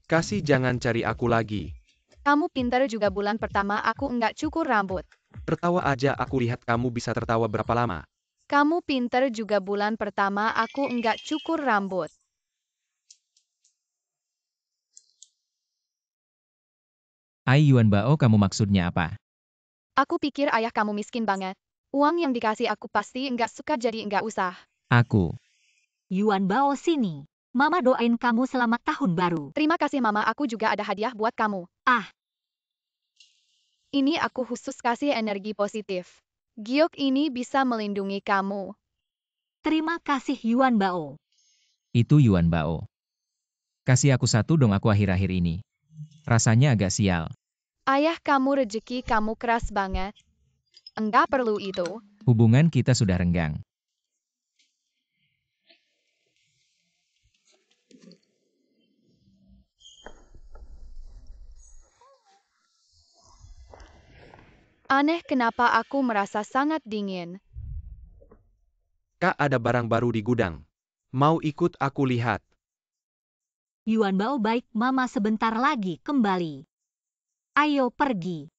Kasih, jangan cari aku lagi. Kamu pintar juga, bulan pertama aku enggak cukur rambut. Tertawa aja aku lihat kamu bisa tertawa berapa lama. Kamu pintar juga, bulan pertama aku enggak cukur rambut. Yuan Bao, kamu maksudnya apa? Aku pikir ayah kamu miskin banget. Uang yang dikasih aku pasti enggak suka, jadi enggak usah. Aku. Yuan Bao, sini. Mama doain kamu selamat tahun baru. Terima kasih mama, aku juga ada hadiah buat kamu. Ini aku khusus kasih energi positif. Giok ini bisa melindungi kamu. Terima kasih Yuan Bao. Itu Yuan Bao. Kasih aku satu dong, aku akhir-akhir ini. Rasanya agak sial. Ayah kamu rejeki kamu keras banget. Enggak perlu itu. Hubungan kita sudah renggang. Aneh, kenapa aku merasa sangat dingin. Kak, ada barang baru di gudang. Mau ikut aku lihat? Yuan Bao, baik, mama sebentar lagi kembali. Ayo pergi.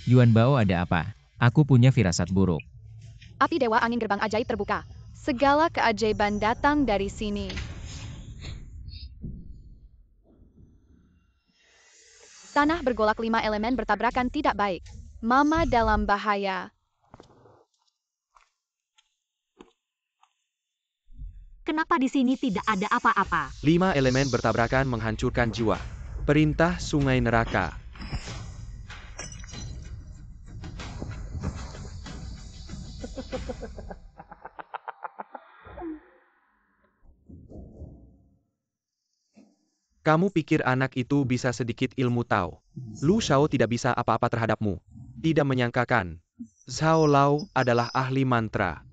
Yuan Bao, ada apa? Aku punya firasat buruk. Api dewa angin gerbang ajaib terbuka. Segala keajaiban datang dari sini. Tanah bergolak, 5 elemen bertabrakan, tidak baik. Mama dalam bahaya. Kenapa di sini tidak ada apa-apa? 5 elemen bertabrakan menghancurkan jiwa. Perintah sungai neraka. Kamu pikir anak itu bisa sedikit ilmu tahu? Lu Xiao tidak bisa apa-apa terhadapmu. Tidak menyangkakan. Xiao Lao adalah ahli mantra.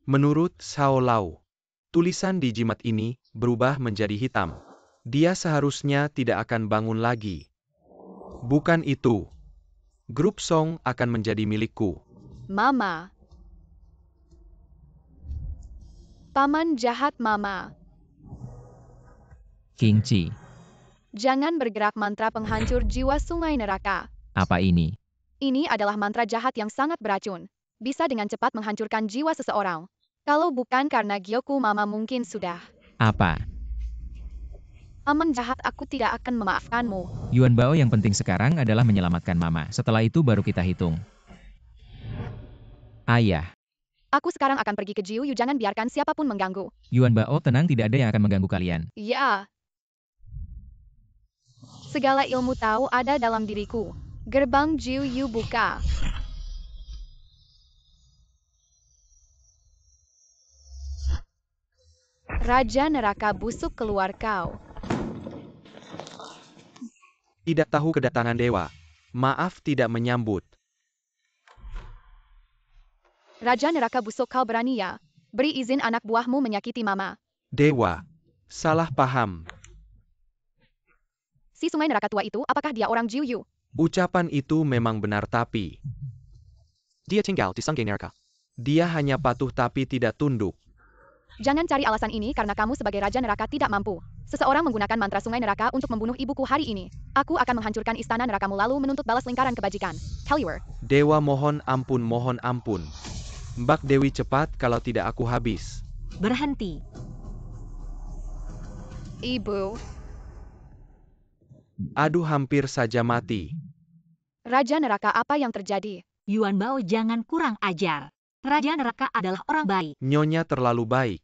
Menurut Xiao Lao, tulisan di jimat ini berubah menjadi hitam. Dia seharusnya tidak akan bangun lagi. Bukan itu. Grup Song akan menjadi milikku. Mama. Paman jahat Mama. King Chi. Jangan bergerak mantra penghancur jiwa sungai neraka. Apa ini? Ini adalah mantra jahat yang sangat beracun. Bisa dengan cepat menghancurkan jiwa seseorang. Kalau bukan karena Gyoku Mama mungkin sudah. Apa? Paman jahat, aku tidak akan memaafkanmu. Yuan Bao, yang penting sekarang adalah menyelamatkan Mama. Setelah itu baru kita hitung. Ayah. Aku sekarang akan pergi ke Jiu Yu, jangan biarkan siapapun mengganggu. Yuan Bao, tenang, tidak ada yang akan mengganggu kalian. Ya. Segala ilmu tahu ada dalam diriku. Gerbang Jiu Yu buka. Raja neraka busuk, keluar kau. Tidak tahu kedatangan dewa. Maaf tidak menyambut. Raja neraka busuk, kau berani ya? Beri izin anak buahmu menyakiti Mama. Dewa. Salah paham. Si sungai neraka tua itu, apakah dia orang Jiu Yu? Ucapan itu memang benar tapi... Dia tinggal di sungai neraka. Dia hanya patuh tapi tidak tunduk. Jangan cari alasan ini karena kamu sebagai Raja neraka tidak mampu. Seseorang menggunakan mantra sungai neraka untuk membunuh ibuku hari ini. Aku akan menghancurkan istana nerakamu lalu menuntut balas lingkaran kebajikan. Telluar. Dewa mohon ampun, mohon ampun. Mbak Dewi cepat, kalau tidak aku habis. Berhenti. Ibu. Aduh, hampir saja mati. Raja neraka, apa yang terjadi? Yuan Bao, jangan kurang ajar. Raja neraka adalah orang baik. Nyonya terlalu baik.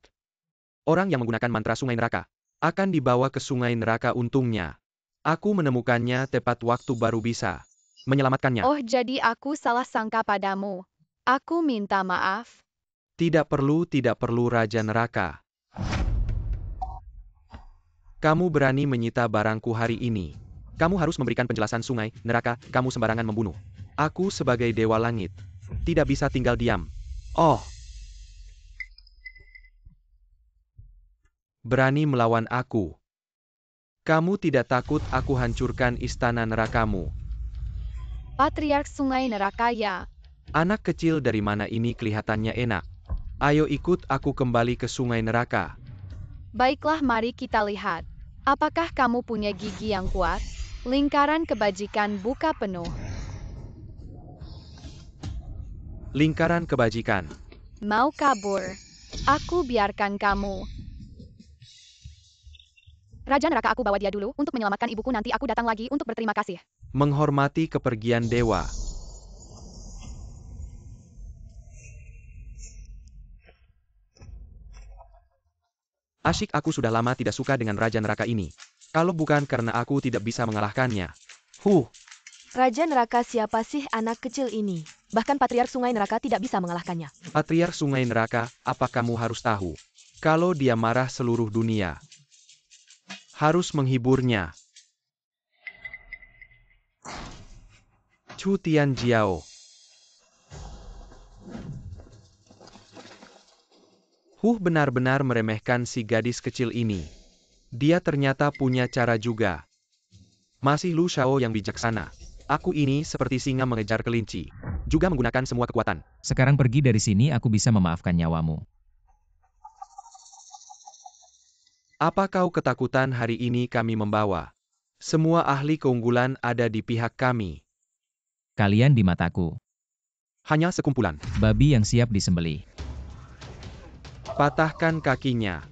Orang yang menggunakan mantra sungai neraka akan dibawa ke sungai neraka, untungnya. Aku menemukannya tepat waktu, baru bisa menyelamatkannya. Oh, jadi aku salah sangka padamu. Aku minta maaf. Tidak perlu Raja neraka. Kamu berani menyita barangku hari ini. Kamu harus memberikan penjelasan sungai neraka, kamu sembarangan membunuh. Aku sebagai Dewa Langit tidak bisa tinggal diam. Oh. Berani melawan aku. Kamu tidak takut aku hancurkan istana nerakamu? Patriark sungai neraka ya. Anak kecil dari mana ini kelihatannya enak. Ayo ikut aku kembali ke sungai neraka. Baiklah, mari kita lihat. Apakah kamu punya gigi yang kuat? Lingkaran kebajikan buka penuh. Lingkaran kebajikan. Mau kabur? Aku biarkan kamu. Raja neraka, aku bawa dia dulu untuk menyelamatkan ibuku, nanti aku datang lagi untuk berterima kasih. Menghormati kepergian dewa. Asyik, aku sudah lama tidak suka dengan Raja neraka ini. Kalau bukan karena aku tidak bisa mengalahkannya. Raja neraka siapa sih anak kecil ini? Bahkan Patriark Sungai Neraka tidak bisa mengalahkannya. Patriark Sungai Neraka, apa kamu harus tahu? Kalau dia marah, seluruh dunia harus menghiburnya. Chu Tianjiao. Benar-benar meremehkan si gadis kecil ini. Dia ternyata punya cara juga. Masih Lu Shao yang bijaksana. Aku ini seperti singa mengejar kelinci. Juga menggunakan semua kekuatan. Sekarang pergi dari sini, aku bisa memaafkan nyawamu. Apa kau ketakutan hari ini kami membawa? Semua ahli keunggulan ada di pihak kami. Kalian di mataku. Hanya sekumpulan. Babi yang siap disembelih. Patahkan kakinya.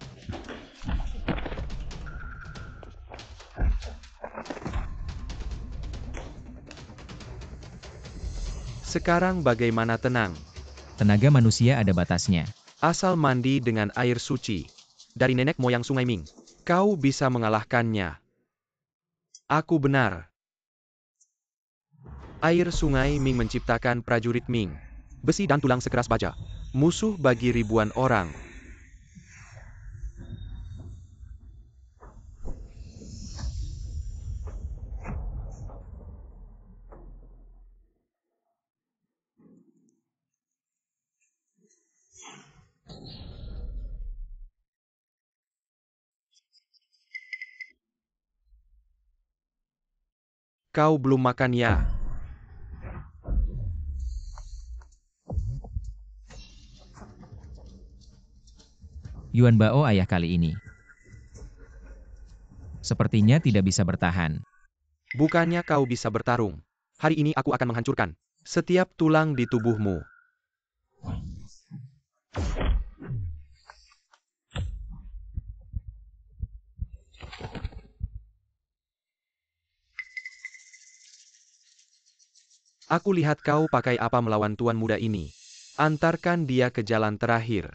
Sekarang bagaimana tenang? Tenaga manusia ada batasnya. Asal mandi dengan air suci dari nenek moyang Sungai Ming, kau bisa mengalahkannya. Aku benar. Air Sungai Ming menciptakan prajurit Ming. Besi dan tulang sekeras baja. Musuh bagi ribuan orang. Kau belum makan ya? Yuan Bao ayah kali ini sepertinya tidak bisa bertahan. Bukannya kau bisa bertarung. Hari ini aku akan menghancurkan setiap tulang di tubuhmu. Aku lihat kau pakai apa melawan tuan muda ini. Antarkan dia ke jalan terakhir.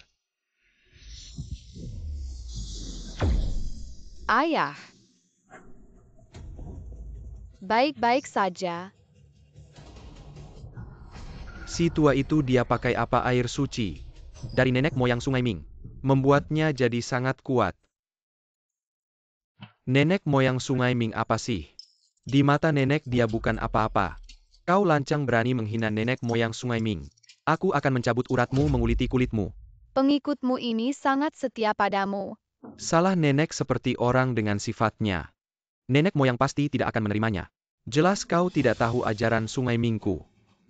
Ayah. Baik-baik saja. Si tua itu dia pakai apa air suci dari nenek moyang Sungai Ming. Membuatnya jadi sangat kuat. Nenek moyang Sungai Ming apa sih? Di mata nenek dia bukan apa-apa. Kau lancang berani menghina nenek moyang Sungai Ming. Aku akan mencabut uratmu menguliti kulitmu. Pengikutmu ini sangat setia padamu. Salah nenek seperti orang dengan sifatnya. Nenek moyang pasti tidak akan menerimanya. Jelas kau tidak tahu ajaran Sungai Mingku.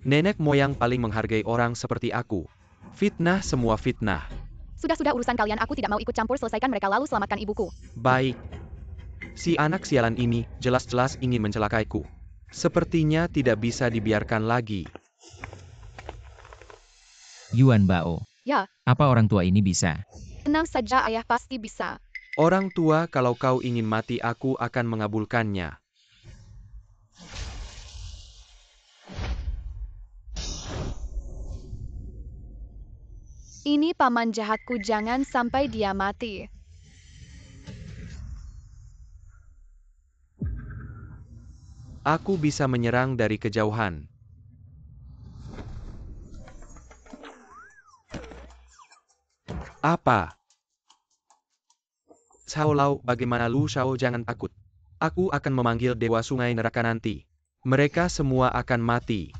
Nenek moyang paling menghargai orang seperti aku. Fitnah semua fitnah. Sudah-sudah urusan kalian, aku tidak mau ikut campur, selesaikan mereka lalu selamatkan ibuku. Baik. Si anak sialan ini jelas-jelas ingin mencelakaiku. Sepertinya tidak bisa dibiarkan lagi. Yuan Bao. Ya. Apa orang tua ini bisa? Tenang saja ayah, pasti bisa. Orang tua, kalau kau ingin mati aku akan mengabulkannya. Ini paman jahatku, jangan sampai dia mati. Aku bisa menyerang dari kejauhan. Apa? Cao Lao, bagaimana Lu Shao, jangan takut. Aku akan memanggil Dewa Sungai Neraka nanti. Mereka semua akan mati.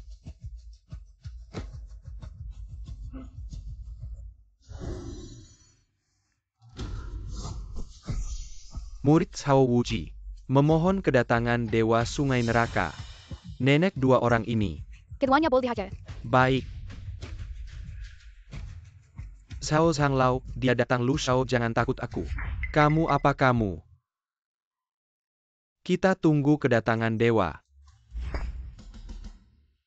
Murid Cao Wuji memohon kedatangan Dewa Sungai Neraka. Nenek dua orang ini. Keduanya boleh dihajar. Baik. Cao Zhanglao, dia datang. Lu Shao, jangan takut aku. Kamu apa kamu? Kita tunggu kedatangan dewa.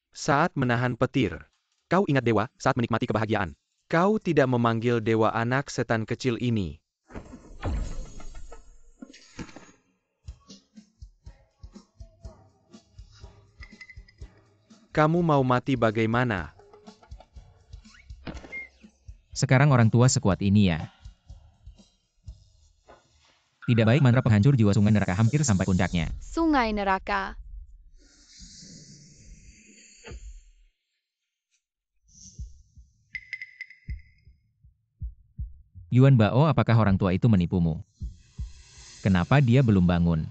Saat menahan petir. Kau ingat dewa saat menikmati kebahagiaan. Kau tidak memanggil dewa anak setan kecil ini. Kamu mau mati bagaimana? Sekarang orang tua sekuat ini ya. Tidak baik, mantra penghancur jiwa sungai neraka hampir sampai puncaknya. Sungai neraka. Yuan Bao, apakah orang tua itu menipumu? Kenapa dia belum bangun?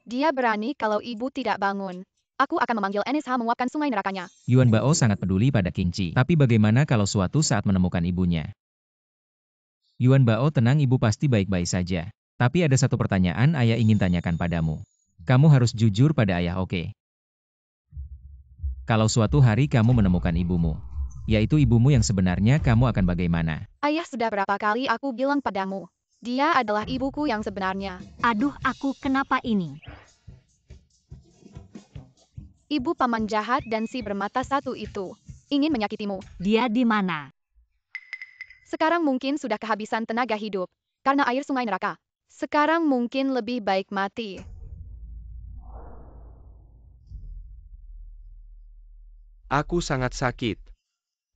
Dia berani kalau ibu tidak bangun. Aku akan memanggil NSH menguapkan sungai nerakanya. Yuan Bao sangat peduli pada King Chi. Tapi bagaimana kalau suatu saat menemukan ibunya? Yuan Bao, tenang, ibu pasti baik-baik saja. Tapi ada satu pertanyaan ayah ingin tanyakan padamu. Kamu harus jujur pada ayah, oke? Kalau suatu hari kamu menemukan ibumu, yaitu ibumu yang sebenarnya, kamu akan bagaimana? Ayah, sudah berapa kali aku bilang padamu. Dia adalah ibuku yang sebenarnya. Aduh, aku kenapa ini? Ibu paman jahat dan si bermata satu itu ingin menyakitimu. Dia di mana? Sekarang mungkin sudah kehabisan tenaga hidup karena air sungai neraka. Sekarang mungkin lebih baik mati. Aku sangat sakit.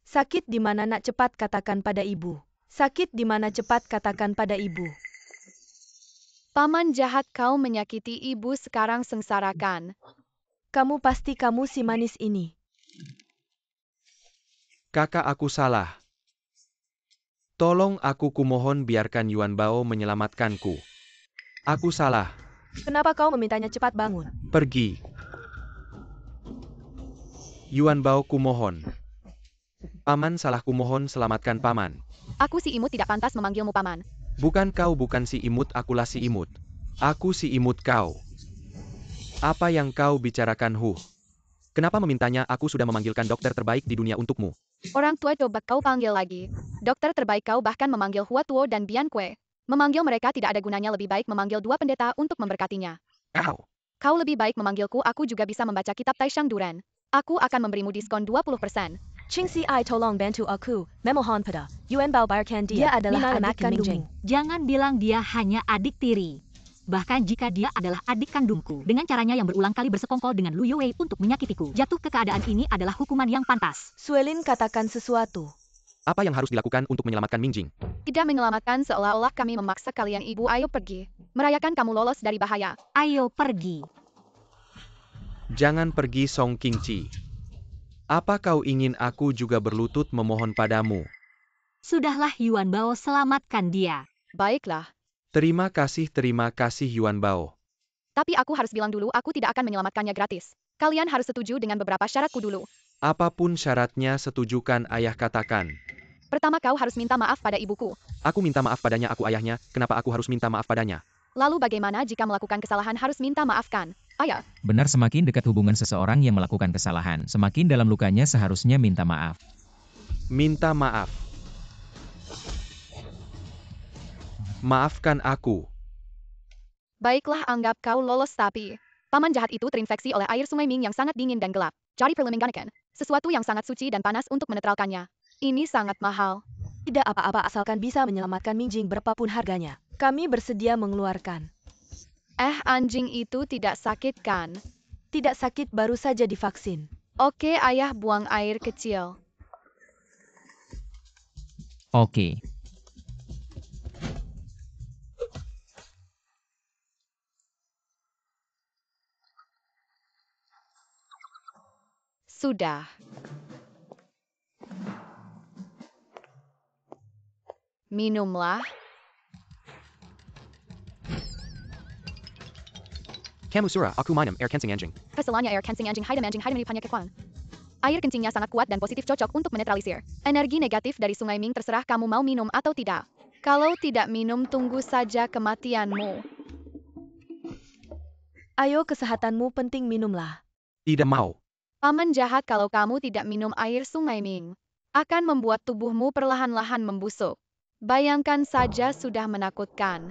Sakit di mana, nak? Cepat katakan pada ibu. Sakit di mana? Cepat katakan pada ibu. Paman jahat, kau menyakiti ibu, sekarang sengsarakan. Kamu pasti kamu si manis ini. Kakak, aku salah. Tolong aku, kumohon biarkan Yuan Bao menyelamatkanku. Aku salah. Kenapa kau memintanya cepat bangun? Pergi. Yuan Bao, kumohon. Paman salah, kumohon selamatkan paman. Aku si imut tidak pantas memanggilmu paman. Bukan kau, bukan si imut, akulah si imut. Aku si imut kau. Apa yang kau bicarakan, Hu? Kenapa memintanya? Aku sudah memanggilkan dokter terbaik di dunia untukmu. Orang tua coba kau panggil lagi. Dokter terbaik kau bahkan memanggil Hua Tuo dan Bian Kue. Memanggil mereka tidak ada gunanya, lebih baik memanggil dua pendeta untuk memberkatinya. Ow. Kau lebih baik memanggilku, aku juga bisa membaca kitab Taishang Duran. Aku akan memberimu diskon 20%. Ching Si Ai tolong bantu aku, memohon pada Yuan Bao bayarkan dia. Dia adalah adik Minamakan Mingjing. kandungmu. Jangan bilang dia hanya adik tiri. Bahkan jika dia adalah adik kandungku, dengan caranya yang berulang kali bersekongkol dengan Lu Yue untuk menyakitiku, jatuh ke keadaan ini adalah hukuman yang pantas. Suelin katakan sesuatu. Apa yang harus dilakukan untuk menyelamatkan Mingjing? Tidak menyelamatkan, seolah-olah kami memaksa kalian. Ibu, ayo pergi. Merayakan kamu lolos dari bahaya. Ayo pergi. Jangan pergi, Song Qingqi. Apa kau ingin aku juga berlutut memohon padamu? Sudahlah Yuan Bao, selamatkan dia. Baiklah. Terima kasih Yuan Bao. Tapi aku harus bilang dulu, aku tidak akan menyelamatkannya gratis. Kalian harus setuju dengan beberapa syaratku dulu. Apapun syaratnya, setujukan ayah katakan. Pertama, kau harus minta maaf pada ibuku. Aku minta maaf padanya, aku ayahnya, kenapa aku harus minta maaf padanya? Lalu bagaimana jika melakukan kesalahan harus minta maafkan? Ayah, Benar, semakin dekat hubungan seseorang yang melakukan kesalahan, semakin dalam lukanya seharusnya minta maaf. Minta maaf. Maafkan aku. baiklah, anggap kau lolos, tapi paman jahat itu terinfeksi oleh air sungai Ming yang sangat dingin dan gelap. Cari perlemengganekan, sesuatu yang sangat suci dan panas untuk menetralkannya. Ini sangat mahal. Tidak apa-apa asalkan bisa menyelamatkan Mingjing berapapun harganya. Kami bersedia mengeluarkan. Anjing itu tidak sakit kan? Tidak sakit, baru saja divaksin. Oke, ayah, buang air kecil. Oke. Sudah. Minumlah. Kamusura, aku minum air kencing anjing. Keselanya air kencing anjing haidam penyakit Huang. Air kencingnya sangat kuat dan positif, cocok untuk menetralisir energi negatif dari sungai Ming. Terserah kamu mau minum atau tidak. Kalau tidak minum, tunggu saja kematianmu. Ayo, kesehatanmu penting, minumlah. Tidak mau. Paman jahat, kalau kamu tidak minum air sungai Ming, akan membuat tubuhmu perlahan-lahan membusuk. Bayangkan saja, sudah menakutkan.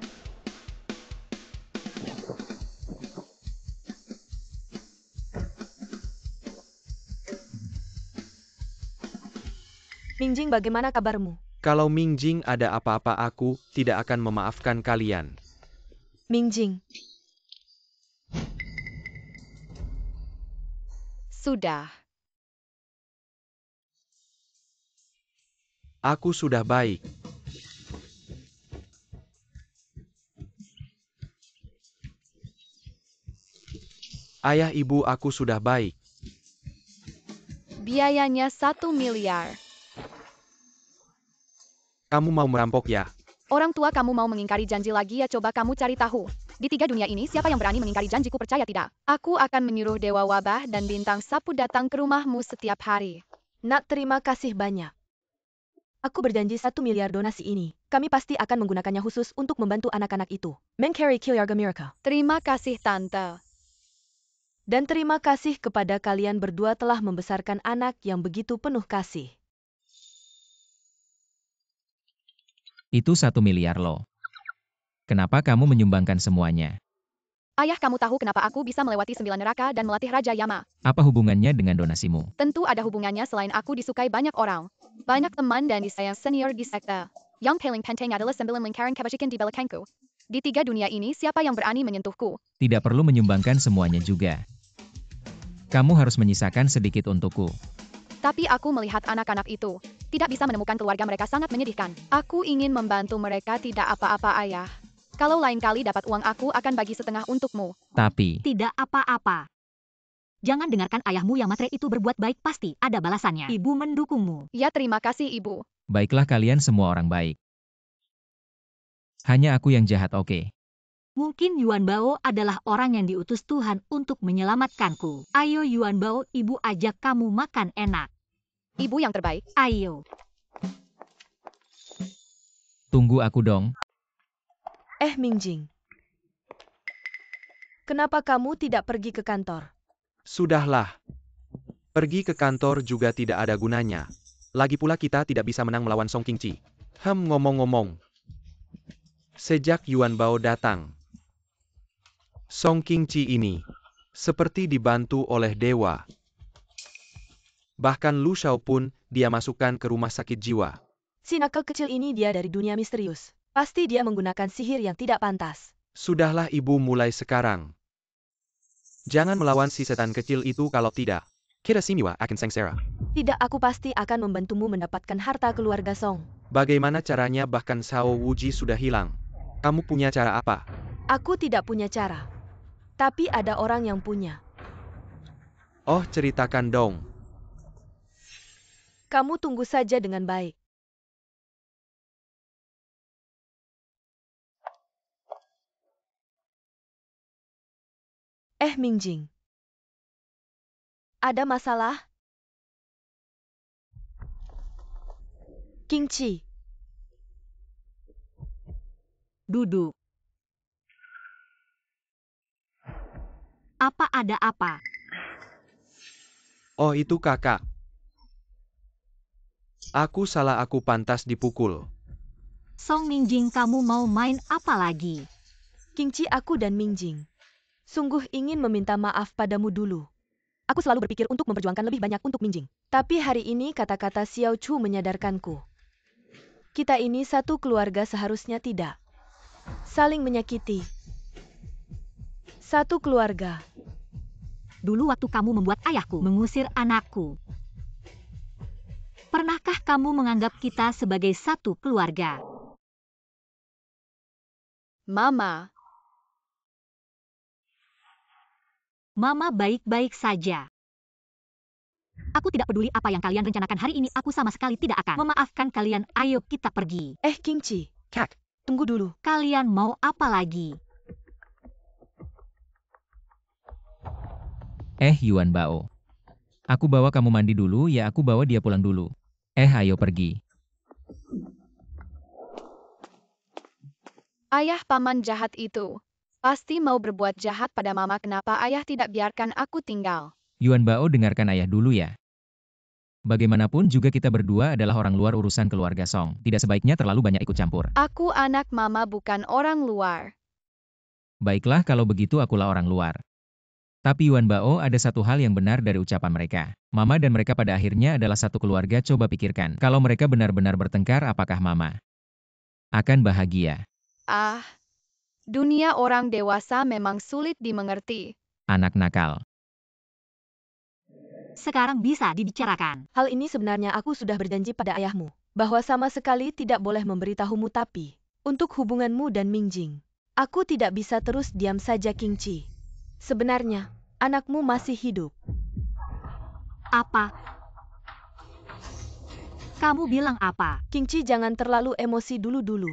Mingjing, bagaimana kabarmu? Kalau Mingjing ada apa-apa, aku tidak akan memaafkan kalian. Mingjing, Sudah. Aku sudah baik. Ayah, ibu, aku sudah baik. Biayanya 1 miliar. Kamu mau merampok ya? Orang tua kamu mau mengingkari janji lagi ya, coba kamu cari tahu. Di 3 dunia ini siapa yang berani mengingkari janjiku, percaya tidak? Aku akan menyuruh Dewa Wabah dan Bintang Sapu datang ke rumahmu setiap hari. nak, terima kasih banyak. Aku berjanji 1 miliar donasi ini. Kami pasti akan menggunakannya khusus untuk membantu anak-anak itu. Mencari keluarga mereka. Terima kasih, Tante. Dan terima kasih kepada kalian berdua telah membesarkan anak yang begitu penuh kasih. Itu 1 miliar loh. Kenapa kamu menyumbangkan semuanya? Ayah, kamu tahu kenapa aku bisa melewati 9 neraka dan melatih Raja Yama? Apa hubungannya dengan donasimu? Tentu ada hubungannya, selain aku disukai banyak orang. Banyak teman dan disayang senior di sekte. Yang paling penting adalah 9 lingkaran kebajikan di belakangku. Di 3 dunia ini siapa yang berani menyentuhku? Tidak perlu menyumbangkan semuanya juga. Kamu harus menyisakan sedikit untukku. Tapi aku melihat anak-anak itu. Tidak bisa menemukan keluarga mereka, sangat menyedihkan. Aku ingin membantu mereka, tidak apa-apa ayah. Kalau lain kali dapat uang, aku akan bagi setengah untukmu. Tapi, Tidak apa-apa. Jangan dengarkan ayahmu yang matre itu berbuat baik, pasti ada balasannya. Ibu mendukungmu. Ya, terima kasih ibu. baiklah, kalian semua orang baik. Hanya aku yang jahat, oke? Mungkin Yuan Bao adalah orang yang diutus Tuhan untuk menyelamatkanku. Ayo Yuan Bao, ibu ajak kamu makan enak. Ibu yang terbaik. Ayo. Tunggu aku dong. Mingjing. Kenapa kamu tidak pergi ke kantor? Sudahlah. Pergi ke kantor juga tidak ada gunanya. Lagi pula kita tidak bisa menang melawan Song Qingqi. Ngomong-ngomong. Sejak Yuan Bao datang, Song Qingqi ini seperti dibantu oleh dewa. Bahkan Lu Shao pun dia masukkan ke rumah sakit jiwa. Si nakal kecil ini dia dari dunia misterius. Pasti dia menggunakan sihir yang tidak pantas. Sudahlah ibu mulai sekarang. Jangan melawan si setan kecil itu kalau tidak. Kita simiwa akan sengsara. Tidak, aku pasti akan membantumu mendapatkan harta keluarga Song. Bagaimana caranya bahkan Shao Wuji sudah hilang. Kamu punya cara apa? Aku tidak punya cara. Tapi ada orang yang punya. Oh, ceritakan dong. Kamu tunggu saja dengan baik. Mingjing. Ada masalah? Qingqi. Duduk. Apa ada apa? Oh, itu kakak. Aku salah, aku pantas dipukul. Song Mingjing, kamu mau main apa lagi? Qingqi, aku dan Mingjing sungguh ingin meminta maaf padamu dulu. Aku selalu berpikir untuk memperjuangkan lebih banyak untuk Mingjing. Tapi hari ini kata-kata Xiao Chu menyadarkanku. Kita ini satu keluarga, seharusnya tidak saling menyakiti. Satu keluarga. Dulu waktu kamu membuat ayahku mengusir anakku. Pernahkah kamu menganggap kita sebagai satu keluarga? Mama, Mama baik-baik saja. Aku tidak peduli apa yang kalian rencanakan hari ini, aku sama sekali tidak akan memaafkan kalian. Ayo kita pergi. Qingqi. Kak. Tunggu dulu. Kalian mau apa lagi? Yuan Bao. Aku bawa kamu mandi dulu ya, aku bawa dia pulang dulu. Ayo pergi. ayah paman jahat itu pasti mau berbuat jahat pada mama. Kenapa ayah tidak biarkan aku tinggal? Yuan Bao, dengarkan ayah dulu ya. Bagaimanapun juga kita berdua adalah orang luar urusan keluarga Song. Tidak sebaiknya terlalu banyak ikut campur. Aku anak mama, bukan orang luar. Baiklah kalau begitu, akulah orang luar. Tapi Yuan Bao, ada satu hal yang benar dari ucapan mereka. Mama dan mereka pada akhirnya adalah satu keluarga. Coba pikirkan, kalau mereka benar-benar bertengkar, apakah Mama akan bahagia? Dunia orang dewasa memang sulit dimengerti. Anak nakal. Sekarang bisa dibicarakan. Hal ini sebenarnya aku sudah berjanji pada ayahmu, bahwa sama sekali tidak boleh memberitahumu, tapi untuk hubunganmu dan Mingjing, aku tidak bisa terus diam saja. Qingqi, sebenarnya anakmu masih hidup. Apa? Kamu bilang apa? Qingqi, jangan terlalu emosi dulu.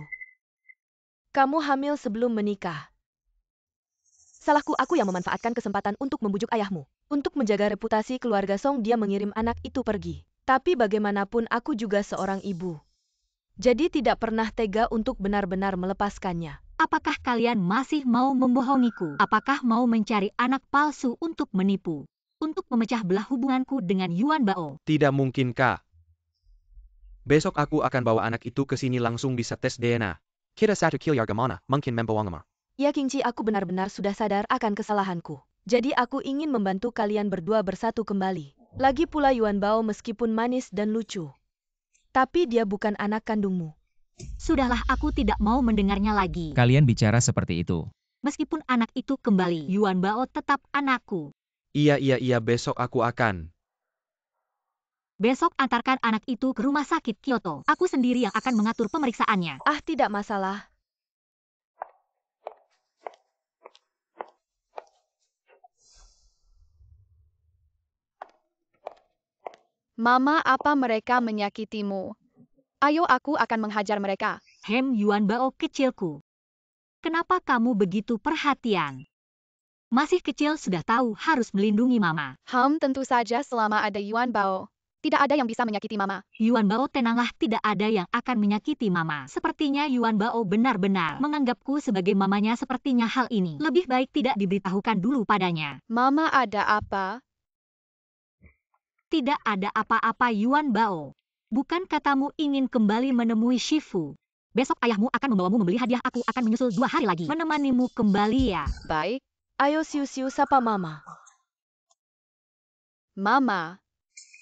Kamu hamil sebelum menikah. Salahku, aku yang memanfaatkan kesempatan untuk membujuk ayahmu. Untuk menjaga reputasi keluarga Song, dia mengirim anak itu pergi. Tapi bagaimanapun aku juga seorang ibu. Jadi tidak pernah tega untuk benar-benar melepaskannya. Apakah kalian masih mau membohongiku? Apakah mau mencari anak palsu untuk menipu? Untuk memecah belah hubunganku dengan Yuan Bao? Tidak mungkin, Kak. Besok aku akan bawa anak itu ke sini, langsung bisa tes DNA. Kita satu kilyar gamana, mungkin membawa. Ya Qingqi, aku benar-benar sudah sadar akan kesalahanku. Jadi aku ingin membantu kalian berdua bersatu kembali. Lagi pula Yuan Bao meskipun manis dan lucu, tapi dia bukan anak kandungmu. Sudahlah, aku tidak mau mendengarnya lagi. Kalian bicara seperti itu. Meskipun anak itu kembali, Yuan Bao tetap anakku. Iya, besok aku akan. Besok antarkan anak itu ke rumah sakit Kyoto. Aku sendiri yang akan mengatur pemeriksaannya. Tidak masalah. Mama, apa mereka menyakitimu? Ayo, aku akan menghajar mereka. Yuan Bao kecilku. Kenapa kamu begitu perhatian? Masih kecil sudah tahu harus melindungi mama. Tentu saja selama ada Yuan Bao. Tidak ada yang bisa menyakiti Mama. Yuan Bao, tenanglah, tidak ada yang akan menyakiti Mama. Sepertinya Yuan Bao benar-benar menganggapku sebagai mamanya, sepertinya hal ini lebih baik tidak diberitahukan dulu padanya. Mama, ada apa? Tidak ada apa-apa Yuan Bao. Bukan katamu ingin kembali menemui Shifu? Besok ayahmu akan membawamu membeli hadiah, aku akan menyusul 2 hari lagi menemanimu kembali ya. Baik, Ayo Siu-Siu sapa Mama. Mama.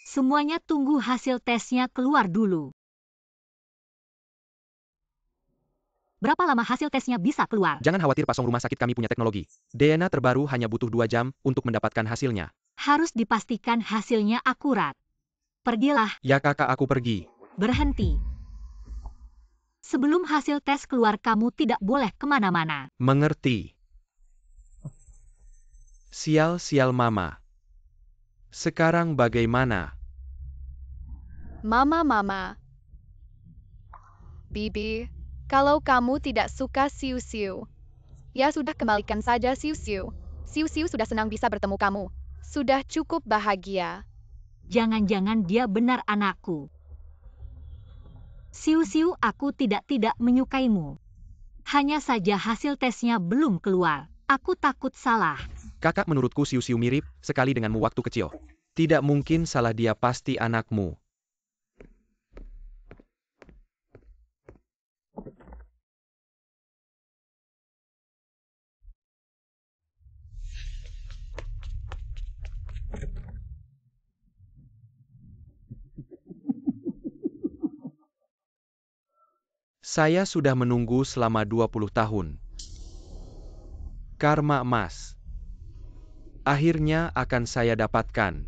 Semuanya tunggu hasil tesnya keluar dulu. Berapa lama hasil tesnya bisa keluar? Jangan khawatir Pak Song, rumah sakit kami punya teknologi. DNA terbaru hanya butuh 2 jam untuk mendapatkan hasilnya. Harus dipastikan hasilnya akurat. Pergilah. Ya kakak, aku pergi. Berhenti. Sebelum hasil tes keluar kamu tidak boleh kemana-mana. Mengerti. Sial-sial Mama. Sekarang bagaimana? Mama. Bibi, kalau kamu tidak suka Siu-Siu, ya sudah, kembalikan saja Siu-Siu. Siu-Siu sudah senang bisa bertemu kamu. Sudah cukup bahagia. Jangan-jangan dia benar anakku. Siu-Siu, aku tidak menyukaimu. Hanya saja hasil tesnya belum keluar. Aku takut salah. Kakak, menurutku Siu-Siu mirip sekali denganmu waktu kecil. Tidak mungkin salah, dia pasti anakmu. Saya sudah menunggu selama 20 tahun. Karma emas. Akhirnya akan saya dapatkan.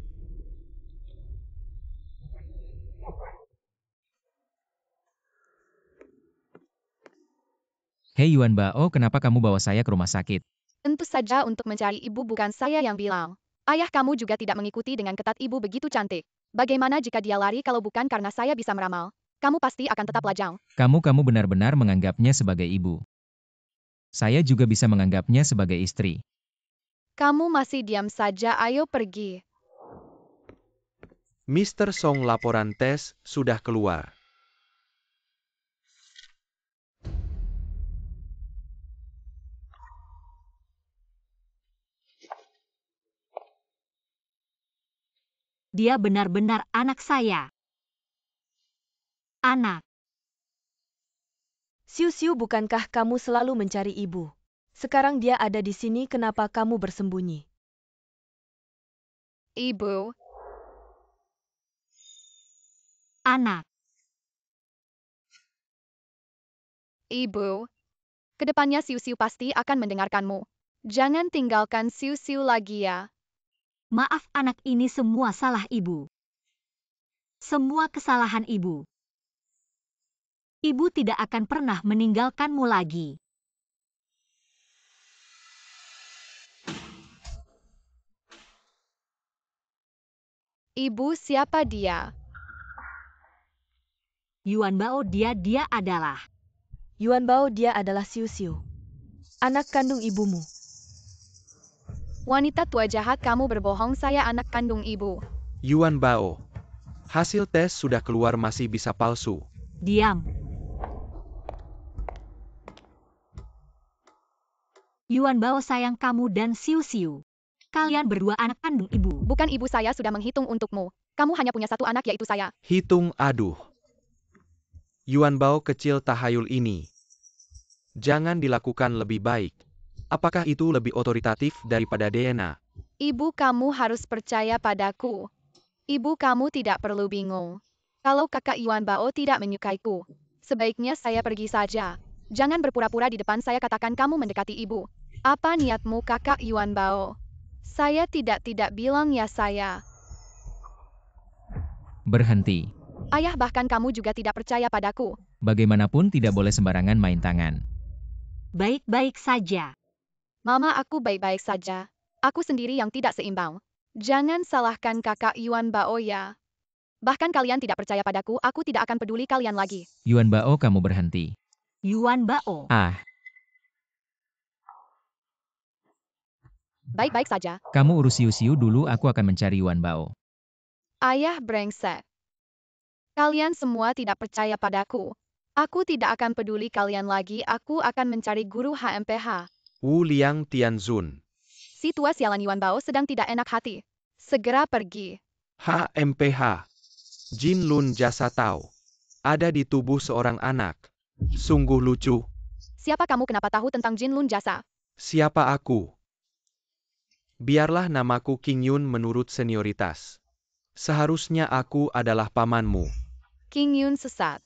Hei Yuan Bao, kenapa kamu bawa saya ke rumah sakit? Tentu saja untuk mencari ibu, bukan saya yang bilang. Ayah kamu juga tidak mengikuti dengan ketat ibu begitu cantik. Bagaimana jika dia lari kalau bukan karena saya bisa meramal? Kamu pasti akan tetap lajang. Kamu benar-benar menganggapnya sebagai ibu. Saya juga bisa menganggapnya sebagai istri. Kamu masih diam saja, ayo pergi. Mr. Song, laporan tes sudah keluar. Dia benar-benar anak saya. Anak. Siu-Siu, bukankah kamu selalu mencari ibu? Sekarang dia ada di sini, kenapa kamu bersembunyi? Ibu. Anak. Ibu. Kedepannya Siu-Siu pasti akan mendengarkanmu. Jangan tinggalkan Siu-Siu lagi ya. Maaf anak, ini semua salah ibu. Semua kesalahan ibu. Ibu tidak akan pernah meninggalkanmu lagi. Ibu, siapa dia? Yuan Bao, dia adalah. Yuan Bao, dia adalah Siu-Siu, anak kandung ibumu. Wanita tua jahat, kamu berbohong, saya anak kandung ibu. Yuan Bao. Hasil tes sudah keluar, masih bisa palsu. Diam. Yuan Bao sayang kamu dan Siu-Siu. Kalian berdua anak kandung ibu. Bukan, ibu saya sudah menghitung untukmu. Kamu hanya punya satu anak, yaitu saya. Hitung, aduh. Yuan Bao, kecil tahayul ini. Jangan dilakukan lebih baik. Apakah itu lebih otoritatif daripada DNA? Ibu, kamu harus percaya padaku. Ibu, kamu tidak perlu bingung. Kalau kakak Yuan Bao tidak menyukaiku, sebaiknya saya pergi saja. Jangan berpura-pura di depan saya, katakan kamu mendekati ibu. Apa niatmu, kakak Yuan Bao? Saya tidak bilang ya saya. Berhenti. Ayah, bahkan kamu juga tidak percaya padaku. Bagaimanapun tidak boleh sembarangan main tangan. Baik-baik saja. Mama, aku baik-baik saja. Aku sendiri yang tidak seimbang. Jangan salahkan kakak Yuan Bao ya. Bahkan kalian tidak percaya padaku, aku tidak akan peduli kalian lagi. Yuan Bao, kamu berhenti. Yuan Bao. Ah, Baik-baik saja. kamu urus Siu-Siu dulu, aku akan mencari Yuan Bao. Ayah brengsek. Kalian semua tidak percaya padaku. Aku tidak akan peduli kalian lagi, aku akan mencari guru HMPH. Wu Liang Tianzun. Si tua sialan Yuan Bao sedang tidak enak hati. Segera pergi. HMPH. Jin Lun Jasa Tao. Ada di tubuh seorang anak. Sungguh lucu. Siapa kamu, kenapa tahu tentang Jin Lun Jasa? Siapa aku? Biarlah namaku King Yun menurut senioritas. Seharusnya aku adalah pamanmu. King Yun sesat.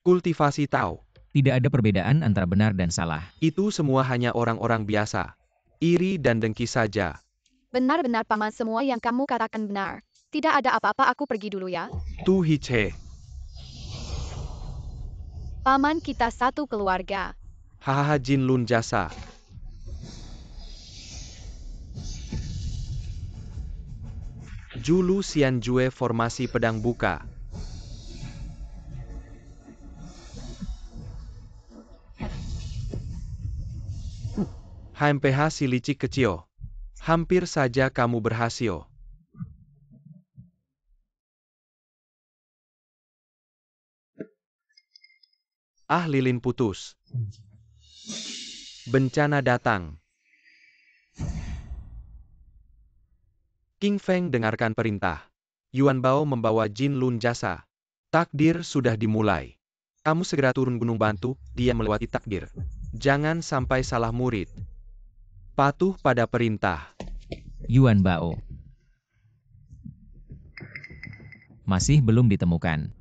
Kultivasi Tao. Tidak ada perbedaan antara benar dan salah. Itu semua hanya orang-orang biasa. Iri dan dengki saja. Benar-benar paman, semua yang kamu katakan benar. Tidak ada apa-apa, aku pergi dulu ya. Tu Hiche. Paman, kita satu keluarga. Hahaha Jin Lun Jasa. Julu Xianjue formasi pedang buka. HMPH si licik kecil. Hampir saja kamu berhasil. Ah, lilin putus. Bencana datang. King Feng dengarkan perintah. Yuan Bao membawa Jin Lun Jasa. Takdir sudah dimulai. Kamu segera turun gunung, bantu dia melewati takdir. Jangan sampai salah murid. Patuh pada perintah. Yuan Bao. Masih belum ditemukan.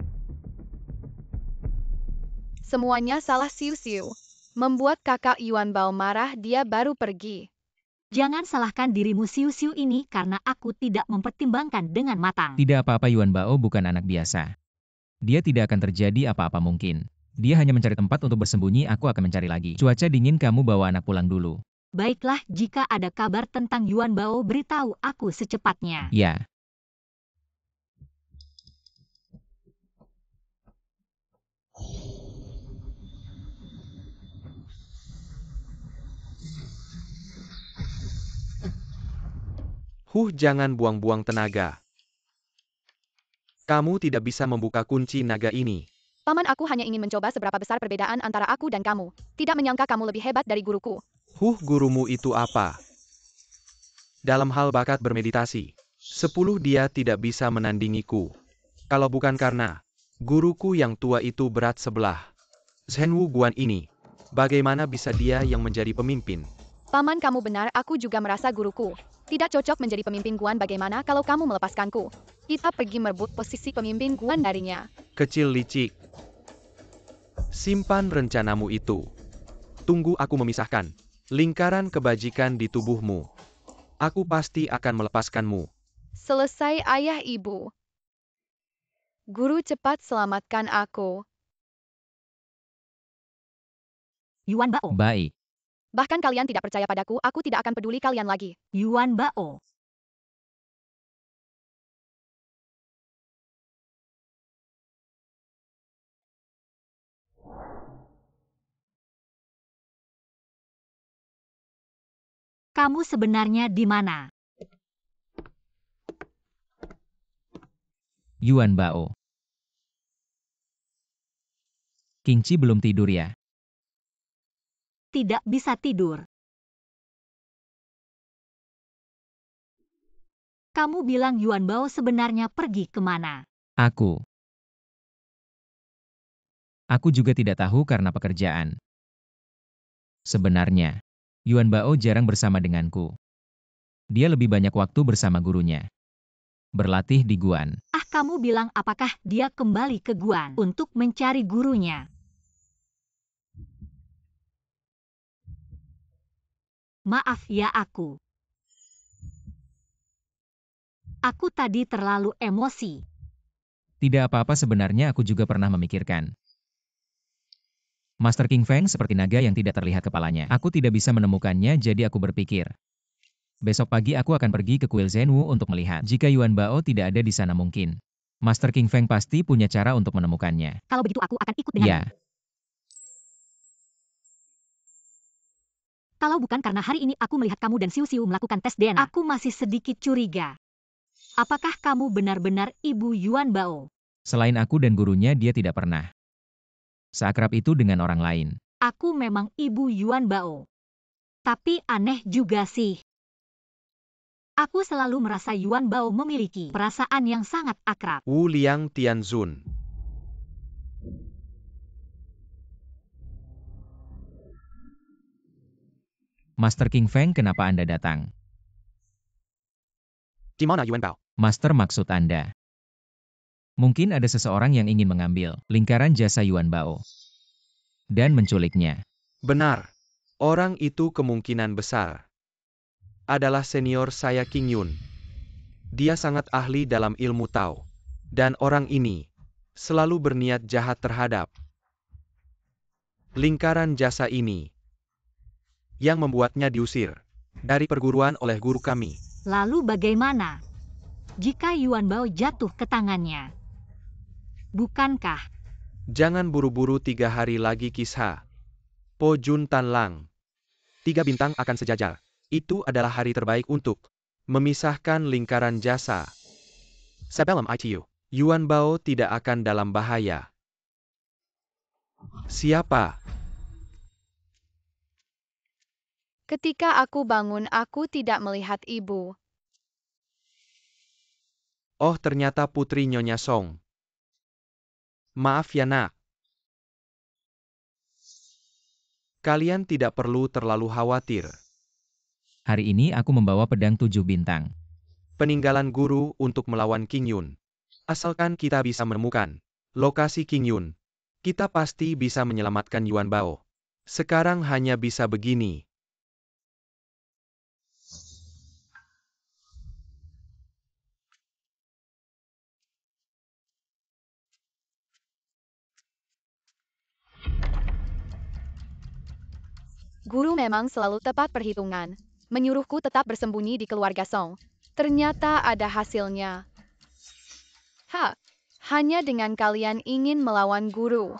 Semuanya salah siu-siu. Membuat kakak Yuan Bao marah, dia baru pergi. Jangan salahkan dirimu siu-siu ini karena aku tidak mempertimbangkan dengan matang. Tidak apa-apa, Yuan Bao bukan anak biasa. Dia tidak akan terjadi apa-apa mungkin. Dia hanya mencari tempat untuk bersembunyi, aku akan mencari lagi. Cuaca dingin, kamu bawa anak pulang dulu. Baiklah, jika ada kabar tentang Yuan Bao, beritahu aku secepatnya. Ya. Jangan buang-buang tenaga. Kamu tidak bisa membuka kunci naga ini. Paman, aku hanya ingin mencoba seberapa besar perbedaan antara aku dan kamu. Tidak menyangka kamu lebih hebat dari guruku. Gurumu itu apa? Dalam hal bakat bermeditasi, 10 dia tidak bisa menandingiku. Kalau bukan karena guruku yang tua itu berat sebelah. Zhenwu Guan ini, bagaimana bisa dia yang menjadi pemimpin? Paman, kamu benar, aku juga merasa guruku tidak cocok menjadi pemimpin Guan. Bagaimana kalau kamu melepaskanku? Kita pergi merebut posisi pemimpin Guan darinya. Kecil licik. Simpan rencanamu itu. Tunggu aku memisahkan lingkaran kebajikan di tubuhmu. Aku pasti akan melepaskanmu. Selesai, ayah ibu. Guru, cepat selamatkan aku. Yuan Bao. Baik. Bahkan kalian tidak percaya padaku, aku tidak akan peduli kalian lagi. Yuan Bao. Kamu sebenarnya di mana? Yuan Bao. King Chi belum tidur ya? Tidak bisa tidur. Kamu bilang Yuan Bao sebenarnya pergi kemana? Aku juga tidak tahu karena pekerjaan. Sebenarnya, Yuan Bao jarang bersama denganku. Dia lebih banyak waktu bersama gurunya. Berlatih di Guan. Kamu bilang apakah dia kembali ke Guan untuk mencari gurunya? Maaf ya aku. Aku tadi terlalu emosi. Tidak apa-apa, sebenarnya aku juga pernah memikirkan. Master King Feng seperti naga yang tidak terlihat kepalanya. Aku tidak bisa menemukannya, jadi aku berpikir. Besok pagi aku akan pergi ke kuil Zhenwu untuk melihat. Jika Yuan Bao tidak ada di sana, mungkin Master King Feng pasti punya cara untuk menemukannya. Kalau begitu aku akan ikut denganmu. Ya. Kalau bukan karena hari ini aku melihat kamu dan Siu Siu melakukan tes DNA, aku masih sedikit curiga. Apakah kamu benar-benar Ibu Yuan Bao? Selain aku dan gurunya, dia tidak pernah seakrab itu dengan orang lain. Aku memang Ibu Yuan Bao. Tapi aneh juga sih. Aku selalu merasa Yuan Bao memiliki perasaan yang sangat akrab. Wu Liang Tianzun. Master King Feng, kenapa Anda datang? Di mana Yuan Bao? Master, maksud Anda? Mungkin ada seseorang yang ingin mengambil lingkaran jasa Yuan Bao dan menculiknya. Benar. Orang itu kemungkinan besar adalah senior saya King Yun. Dia sangat ahli dalam ilmu Tao. Dan orang ini selalu berniat jahat terhadap lingkaran jasa ini yang membuatnya diusir dari perguruan oleh guru kami. Lalu bagaimana jika Yuan Bao jatuh ke tangannya? Bukankah Jangan buru-buru 3 hari lagi kisah. Po Jun Tan Lang. 3 bintang akan sejajar. Itu adalah hari terbaik untuk memisahkan lingkaran jasa. Sebelum ITU, Yuan Bao tidak akan dalam bahaya. Siapa? Ketika aku bangun, aku tidak melihat ibu. Oh, ternyata putri Nyonya Song. Maaf ya nak. Kalian tidak perlu terlalu khawatir. Hari ini aku membawa pedang 7 bintang. Peninggalan guru untuk melawan King Yun. Asalkan kita bisa menemukan lokasi King Yun, kita pasti bisa menyelamatkan Yuan Bao. Sekarang hanya bisa begini. Guru memang selalu tepat perhitungan. Menyuruhku tetap bersembunyi di keluarga Song. Ternyata ada hasilnya. Hanya dengan kalian ingin melawan guru.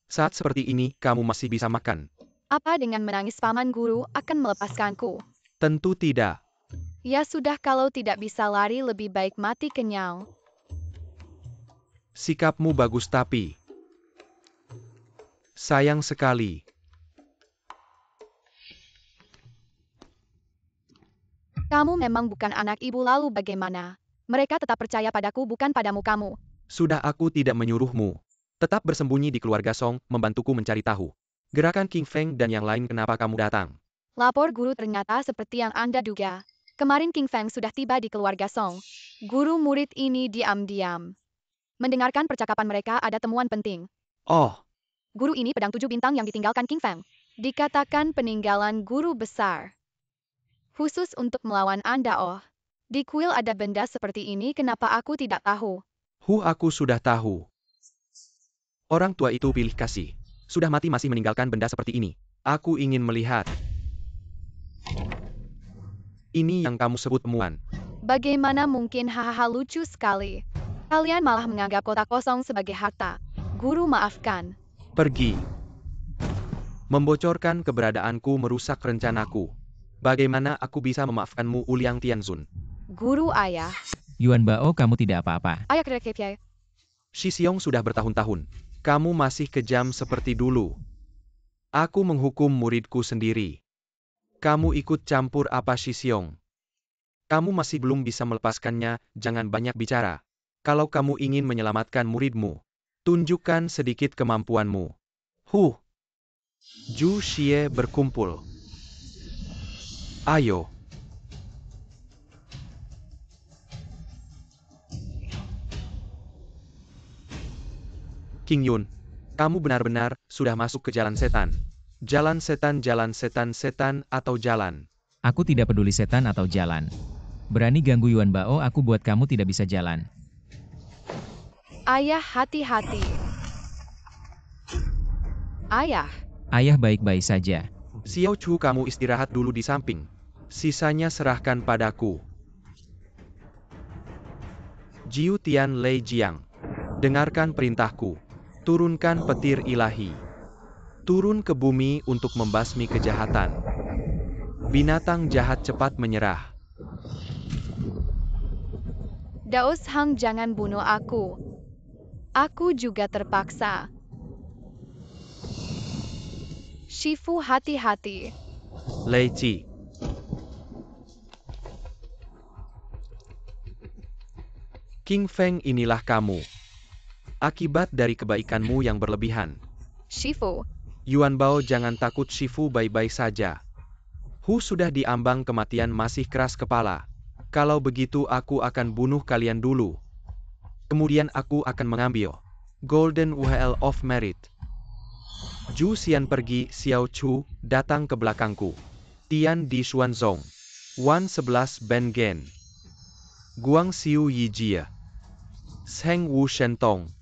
Saat seperti ini, kamu masih bisa makan? Apa dengan menangis paman guru akan melepaskanku? Tentu tidak. Ya sudah, kalau tidak bisa lari lebih baik mati kenyang. Sikapmu bagus tapi sayang sekali. Kamu memang bukan anak ibu, lalu bagaimana? Mereka tetap percaya padaku, bukan padamu kamu. Sudah, aku tidak menyuruhmu. Tetap bersembunyi di keluarga Song, membantuku mencari tahu gerakan King Feng dan yang lain. Kenapa kamu datang? Lapor guru, ternyata seperti yang Anda duga. Kemarin King Feng sudah tiba di keluarga Song. Guru murid ini diam-diam mendengarkan percakapan mereka. Ada temuan penting. Oh, Guru ini pedang 7 bintang yang ditinggalkan King Feng. Dikatakan peninggalan guru besar. Khusus untuk melawan Anda. Oh, di kuil ada benda seperti ini, kenapa aku tidak tahu? aku sudah tahu. Orang tua itu pilih kasih. Sudah mati masih meninggalkan benda seperti ini. Aku ingin melihat. Ini yang kamu sebut temuan. Bagaimana mungkin? Hahaha, lucu sekali. Kalian malah menganggap kota kosong sebagai harta. Guru, maafkan. Pergi. Membocorkan keberadaanku merusak rencanaku. Bagaimana aku bisa memaafkanmu, Wu Liang Tianzun? Guru, ayah. Yuan Bao, kamu tidak apa-apa. Ayah Krekepye. Shi Xiong sudah bertahun-tahun. Kamu masih kejam seperti dulu. Aku menghukum muridku sendiri. Kamu ikut campur apa, Shi Xiong? Kamu masih belum bisa melepaskannya, jangan banyak bicara. Kalau kamu ingin menyelamatkan muridmu, tunjukkan sedikit kemampuanmu. Ju Xie berkumpul. Ayo. King Yun, kamu benar-benar sudah masuk ke jalan setan. Jalan setan, setan atau jalan. Aku tidak peduli setan atau jalan. Berani ganggu Yuan Bao, aku buat kamu tidak bisa jalan. Ayah, hati-hati. Ayah. Ayah baik-baik saja. Xiao Chu, kamu istirahat dulu di samping. Sisanya serahkan padaku. Jiu Tian Lei Jiang. Dengarkan perintahku. Turunkan petir ilahi. Turun ke bumi untuk membasmi kejahatan. Binatang jahat cepat menyerah. Daos Hang, jangan bunuh aku. Aku juga terpaksa. Shifu, hati-hati. Lei Qi. King Feng, inilah kamu. Akibat dari kebaikanmu yang berlebihan. Shifu, Yuan Bao, jangan takut Shifu, baik-baik saja. Hu sudah diambang kematian, masih keras kepala. Kalau begitu aku akan bunuh kalian dulu. Kemudian aku akan mengambil Golden UHL of Merit. Zhu Xian pergi, Xiao Chu datang ke belakangku. Tian Di Xuanzong. Wan 11 Ben Gen. Guang Xiu Yi Jie. Sheng Wu Shentong.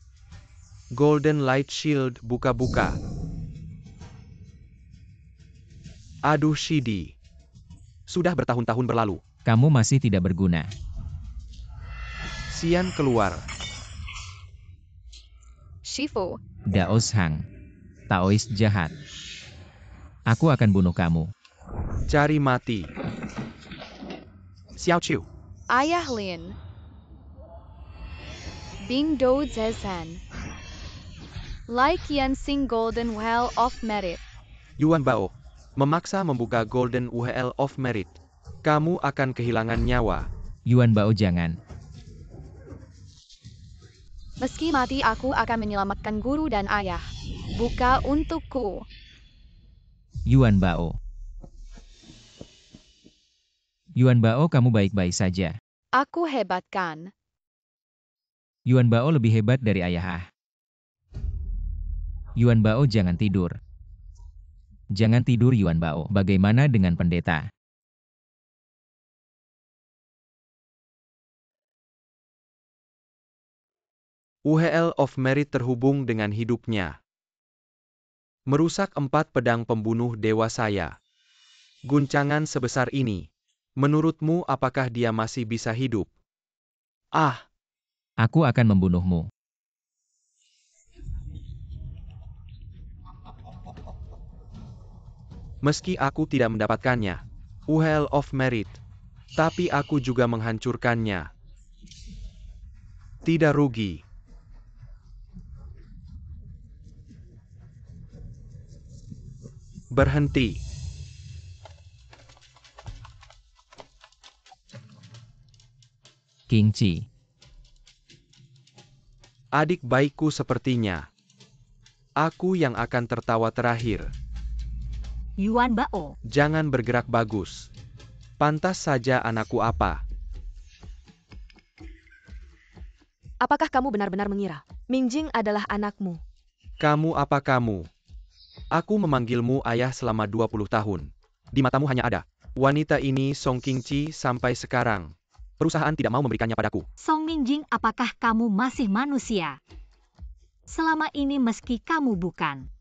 Golden Light Shield buka-buka. Aduh Shidi. Sudah bertahun-tahun berlalu. Kamu masih tidak berguna. Xian keluar. Shifu, Daos Hang. Taois jahat. Aku akan bunuh kamu. Cari mati. Xiao Chu. Ayah Lin. Bing Do Zezhan. Lai Qian Sing, Golden Well of Merit. Yuan Bao. Memaksa membuka Golden UHL of Merit. Kamu akan kehilangan nyawa. Yuan Bao, jangan. Meski mati aku akan menyelamatkan guru dan ayah. Buka untukku. Yuan Bao. Yuan Bao, kamu baik-baik saja. Aku hebat kan? Yuan Bao lebih hebat dari ayah. Yuan Bao, jangan tidur. Jangan tidur Yuan Bao. Bagaimana dengan pendeta? UHL of Merit terhubung dengan hidupnya. Merusak 4 pedang pembunuh dewa saya. Guncangan sebesar ini. Menurutmu apakah dia masih bisa hidup? Ah, Aku akan membunuhmu. meski aku tidak mendapatkannya. UHL of Merit. Tapi aku juga menghancurkannya. Tidak rugi. Berhenti. King Chi. Adik baikku sepertinya. Aku yang akan tertawa terakhir. Yuan Bao. Jangan bergerak, bagus. Pantas saja anakku apa. Apakah kamu benar-benar mengira Mingjing adalah anakmu? Kamu apa kamu? Aku memanggilmu ayah selama 20 tahun. Di matamu hanya ada wanita ini, Song Qingqi, sampai sekarang. Perusahaan tidak mau memberikannya padaku. Song Mingjing, apakah kamu masih manusia? Selama ini meski kamu bukan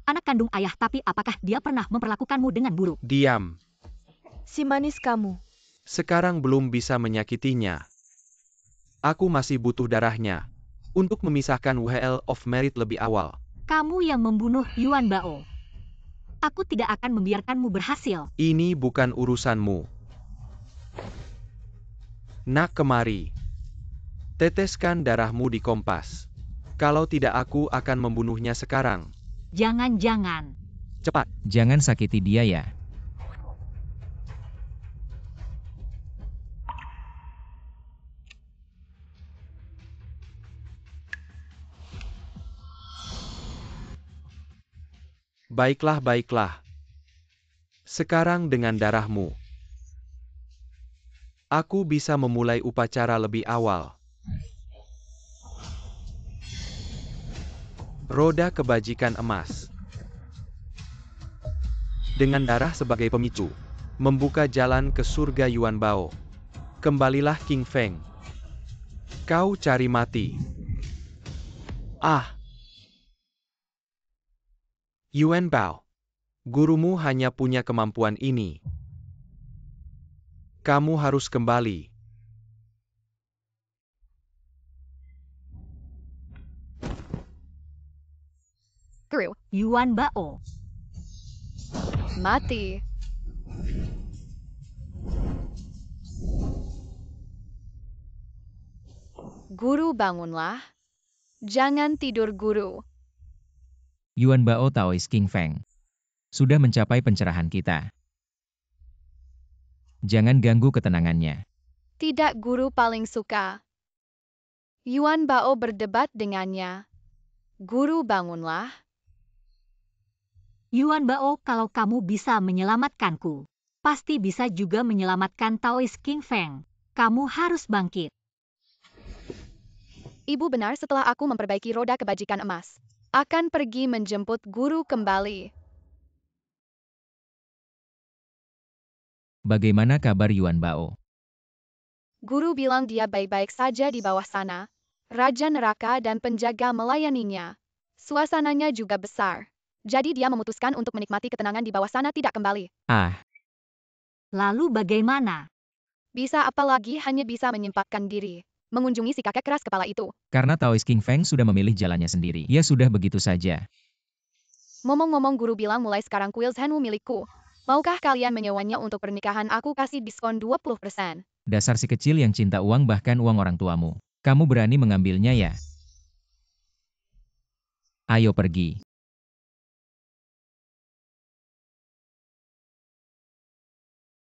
anak kandung ayah, tapi apakah dia pernah memperlakukanmu dengan buruk? Diam. Si manis kamu. Sekarang belum bisa menyakitinya. Aku masih butuh darahnya untuk memisahkan UHL of Merit lebih awal. Kamu yang membunuh Yuan Bao. Aku tidak akan membiarkanmu berhasil. Ini bukan urusanmu. Nak, kemari. Teteskan darahmu di kompas. Kalau tidak aku akan membunuhnya sekarang. Jangan-jangan. Cepat. Jangan sakiti dia ya. Baiklah, baiklah. Sekarang dengan darahmu, aku bisa memulai upacara lebih awal. Roda kebajikan emas. Dengan darah sebagai pemicu, membuka jalan ke surga Yuan Bao. Kembalilah King Feng. Kau cari mati. Ah! Yuan Bao. Gurumu hanya punya kemampuan ini. Kamu harus kembali. Guru, Yuan Bao. mati. Guru bangunlah. Jangan tidur guru. Yuan Bao Taoist King Feng. Sudah mencapai pencerahan kita. Jangan ganggu ketenangannya. Tidak guru paling suka. Yuan Bao berdebat dengannya. Guru bangunlah. Yuan Bao, kalau kamu bisa menyelamatkanku, pasti bisa juga menyelamatkan Taoist King Feng. Kamu harus bangkit. Ibu benar, setelah aku memperbaiki roda kebajikan emas. Akan pergi menjemput guru kembali. Bagaimana kabar Yuan Bao? Guru bilang dia baik-baik saja di bawah sana. Raja neraka dan penjaga melayaninya. Suasananya juga besar. Jadi dia memutuskan untuk menikmati ketenangan di bawah sana, tidak kembali. Ah, Lalu bagaimana? Bisa apa lagi, hanya bisa menyempatkan diri. Mengunjungi si kakek keras kepala itu. karena Taoist King Feng sudah memilih jalannya sendiri. Ya sudah begitu saja. Ngomong-ngomong, guru bilang mulai sekarang kuil Zhenwu milikku. Maukah kalian menyewanya untuk pernikahan? Aku kasih diskon 20%. Dasar si kecil yang cinta uang, bahkan uang orang tuamu. Kamu berani mengambilnya ya? Ayo pergi.